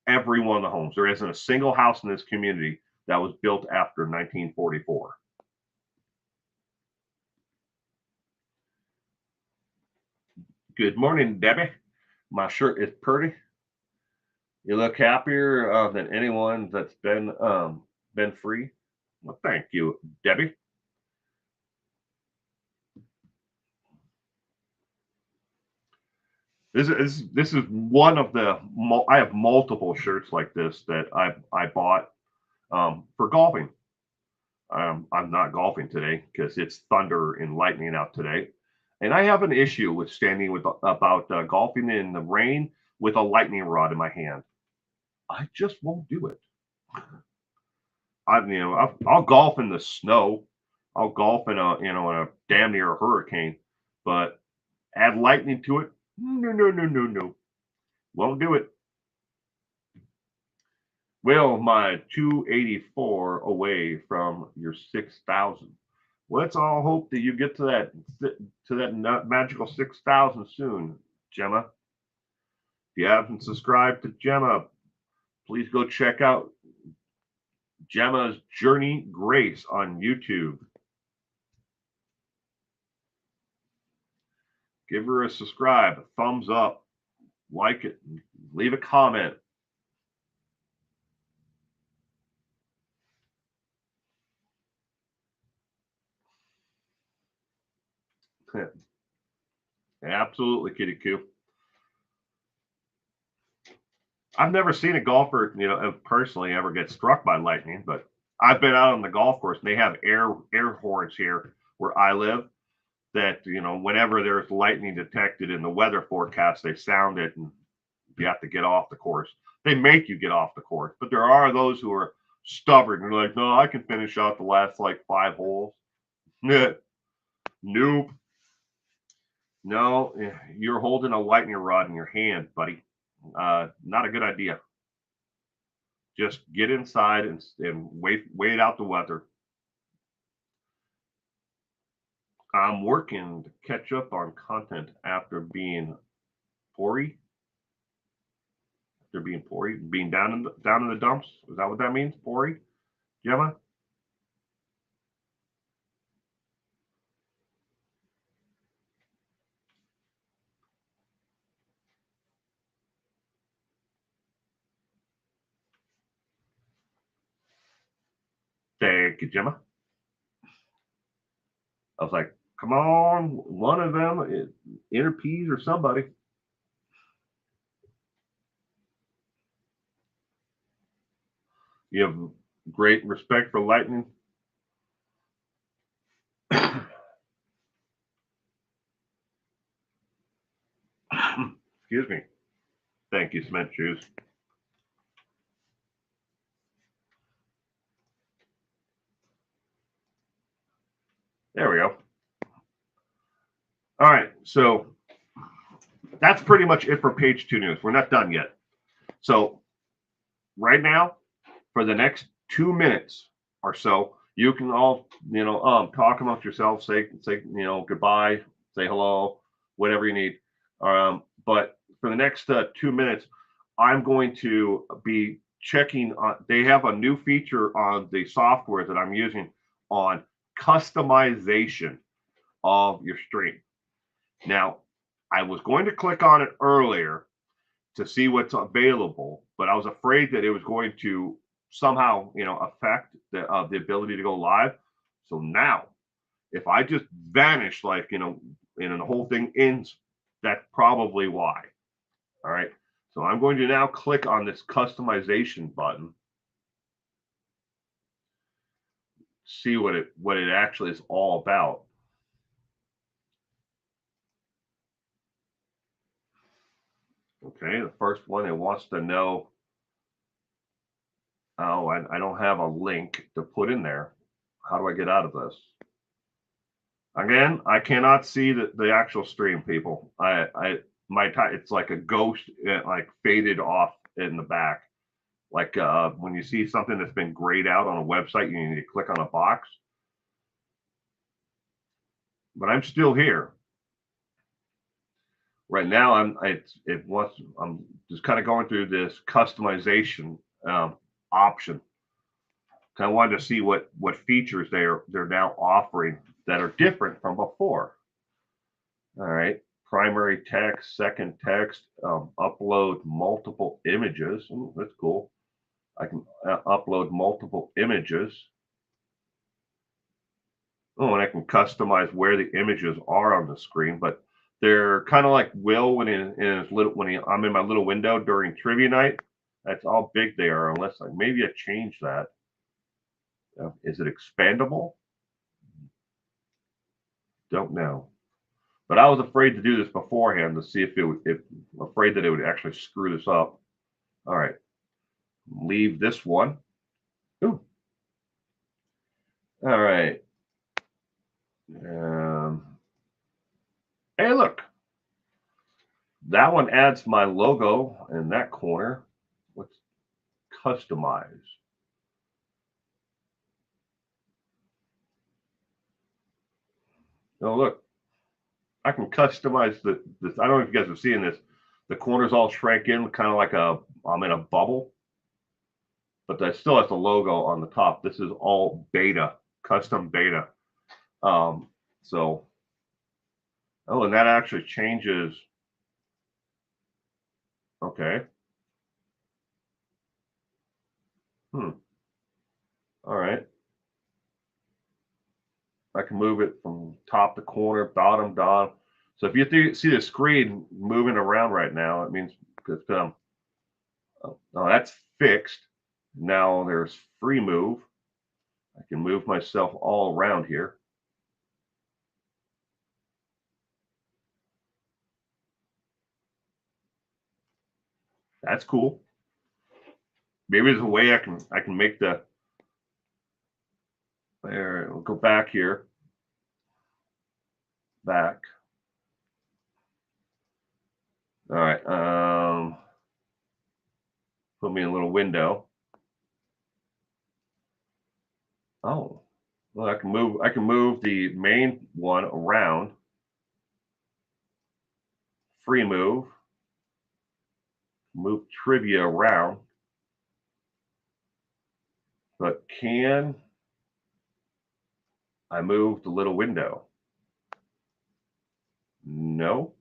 Every one of the homes. There isn't a single house in this community that was built after 1944. Good morning, Debbie. My shirt is pretty. You look happier than anyone that's been free. Well, thank you, Debbie. This is one of the I have multiple shirts like this that I bought for golfing. I'm not golfing today because it's thunder and lightning out today, and I have an issue with standing with about golfing in the rain with a lightning rod in my hand. I just won't do it. I'll golf in the snow. I'll golf in a damn near a hurricane, but add lightning to it. No, no, no, no, no. Won't do it. Well, my 284 away from your 6,000. Let's all hope that you get to that magical 6,000 soon, Gemma. If you haven't subscribed to Gemma, please go check out Gemma's Journey Grace on YouTube. Give her a subscribe, a thumbs up, like it, leave a comment. Absolutely, Kitty Q. I've never seen a golfer, personally ever get struck by lightning, but I've been out on the golf course and they have air horns here where I live that, whenever there's lightning detected in the weather forecast, they sound it and you have to get off the course. They make you get off the course, but there are those who are stubborn and like, no, I can finish out the last like 5 holes. Nope. No, you're holding a lightning rod in your hand, buddy. Not a good idea. Just get inside and wait out the weather. I'm working to catch up on content after being pory. After being pory, being down in the dumps. Is that what that means? Pory, Gemma? Thank you, Gemma. I was like, come on, one of them, Inner Peas or somebody. You have great respect for lightning. Excuse me. Thank you, Cement Shoes. There we go. All right, so that's pretty much it for page 2 news. We're not done yet. So right now, for the next 2 minutes or so, you can all, talk amongst yourselves, say, goodbye, say hello, whatever you need. But for the next 2 minutes, I'm going to be checking on. They have a new feature on the software that I'm using on customization of your stream. Now, I was going to click on it earlier to see what's available, but I was afraid that it was going to somehow, affect the ability to go live. So now, if I just vanish, like, and the whole thing ends, that's probably why. All right. So I'm going to now click on this customization button. See what it actually is all about. Okay, the first one, it wants to know. Oh, I don't have a link to put in there. How do I get out of this? Again, I cannot see the actual stream, people. It's like a ghost, like faded off in the back. Like when you see something that's been grayed out on a website, you need to click on a box. But I'm still here. Right now, I'm just kind of going through this customization option. I wanted to see what features they're now offering that are different from before. All right. primary text, second text, upload multiple images. Ooh, that's cool. I can upload multiple images. Oh, and I can customize where the images are on the screen, but they're kind of like Will when in his little I'm in my little window during trivia night. That's how big they are, unless maybe I change that. Is it expandable? Don't know. But I was afraid to do this beforehand to see if it would, afraid that it would actually screw this up. All right, leave this one. Ooh. All right. Hey, look, that one adds my logo in that corner. Let's customize. Oh, look, I can customize this. I don't know if you guys are seeing this. The corners all shrank in, kind of like I'm in a bubble, but that still has the logo on the top. This is all beta, custom beta. So, oh, and that actually changes. Okay. All right. I can move it from top to corner, bottom down. So if you see the screen moving around right now, it means that oh, that's fixed. Now there's free move. I can move myself all around here. That's cool. Maybe there's a way I can make the there. We'll go back here. Back. All right. Put me in a little window. Oh, well, I can move the main one around. Free move. Move trivia around. But can I move the little window? No.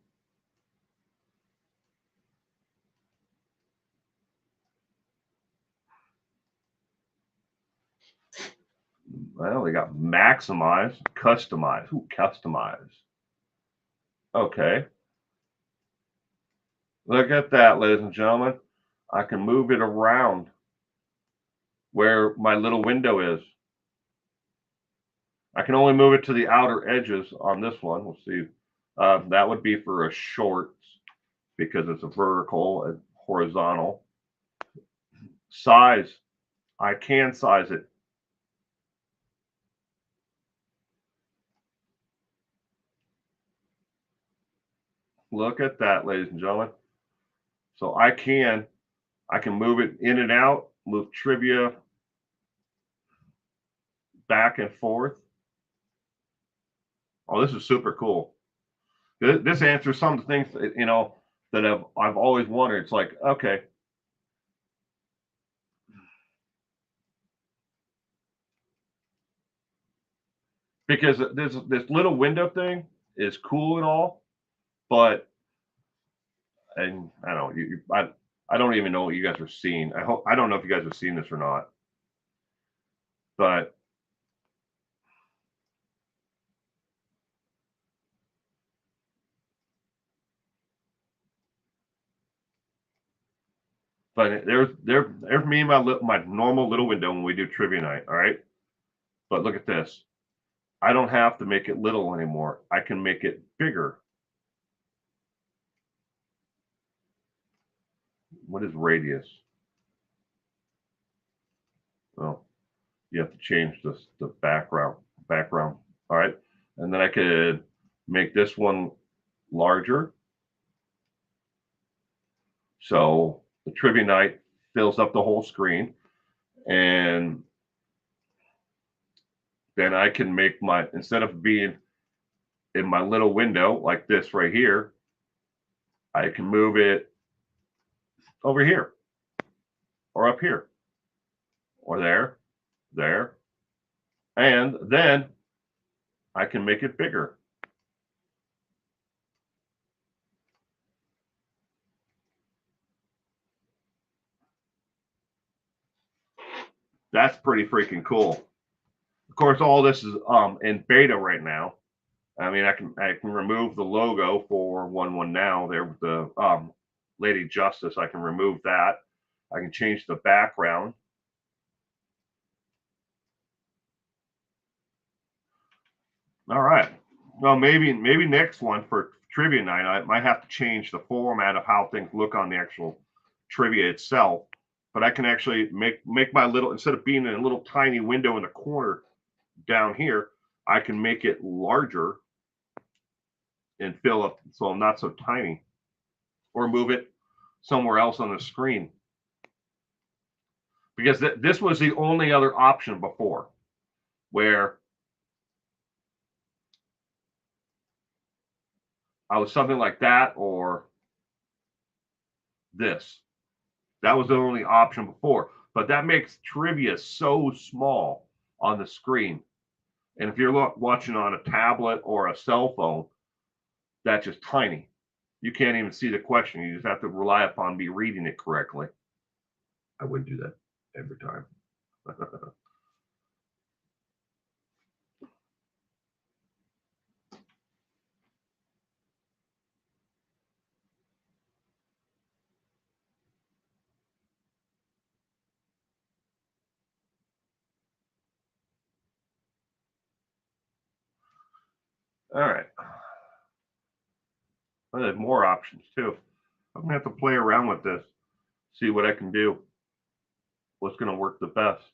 Well, they got maximize, customize. Ooh, customize. Okay. Look at that, ladies and gentlemen. I can move it around where my little window is. I can only move it to the outer edges on this one. We'll see. That would be for a short because it's a vertical and horizontal. Size. I can size it. Look at that, ladies and gentlemen. So I can move it in and out, move trivia back and forth. Oh, this is super cool. This answers some of the things that, that I've always wondered. It's like, okay, because this little window thing is cool and all, but and I don't know, I don't even know what you guys are seeing. I don't know if you guys have seen this or not, but there's me and my normal little window when we do trivia night. All right, but look at this. I don't have to make it little anymore. I can make it bigger. What is radius? Well, you have to change the background. All right, and then I could make this one larger. So the trivia night fills up the whole screen, and then I can make my instead of being in my little window like this right here, I can move it over here or up here or there, and then I can make it bigger. That's pretty freaking cool. Of course, all this is in beta right now. I mean, I can remove the logo for 1-1 now. There with the Lady Justice. I can remove that. I can change the background. All right. Well, maybe next one for trivia night, I might have to change the format of how things look on the actual trivia itself. But I can actually make my little, instead of being in a little tiny window in the corner down here, I can make it larger and fill up so I'm not so tiny, or move it somewhere else on the screen. Because this was the only other option before, where I was something like that or this. That was the only option before. But that makes trivia so small on the screen. And if you're watching on a tablet or a cell phone, that's just tiny. You can't even see the question. You just have to rely upon me reading it correctly. I would do that every time. All right. I have more options too. I'm gonna have to play around with this, see what I can do. What's gonna work the best?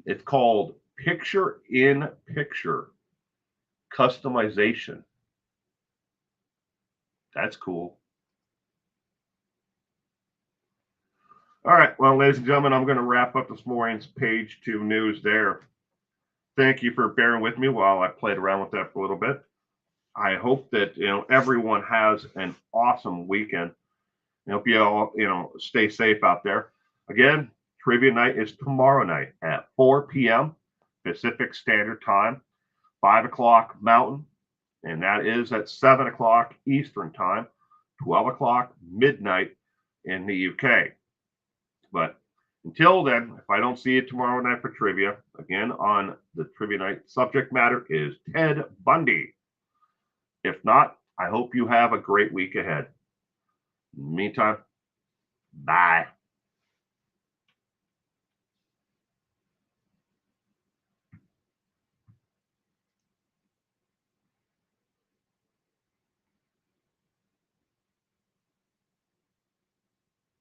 It's called Picture in Picture Customization. That's cool. All right. Well, ladies and gentlemen, I'm going to wrap up this morning's page 2 news there. Thank you for bearing with me while I played around with that for a little bit. I hope that everyone has an awesome weekend. I hope you all stay safe out there. Again, trivia night is tomorrow night at 4 p.m. Pacific Standard Time, 5 o'clock Mountain, and that is at 7 o'clock Eastern Time, 12 o'clock midnight in the UK. But until then, if I don't see you tomorrow night for trivia, again on the trivia night, subject matter is Ted Bundy. If not, I hope you have a great week ahead. In the meantime, bye.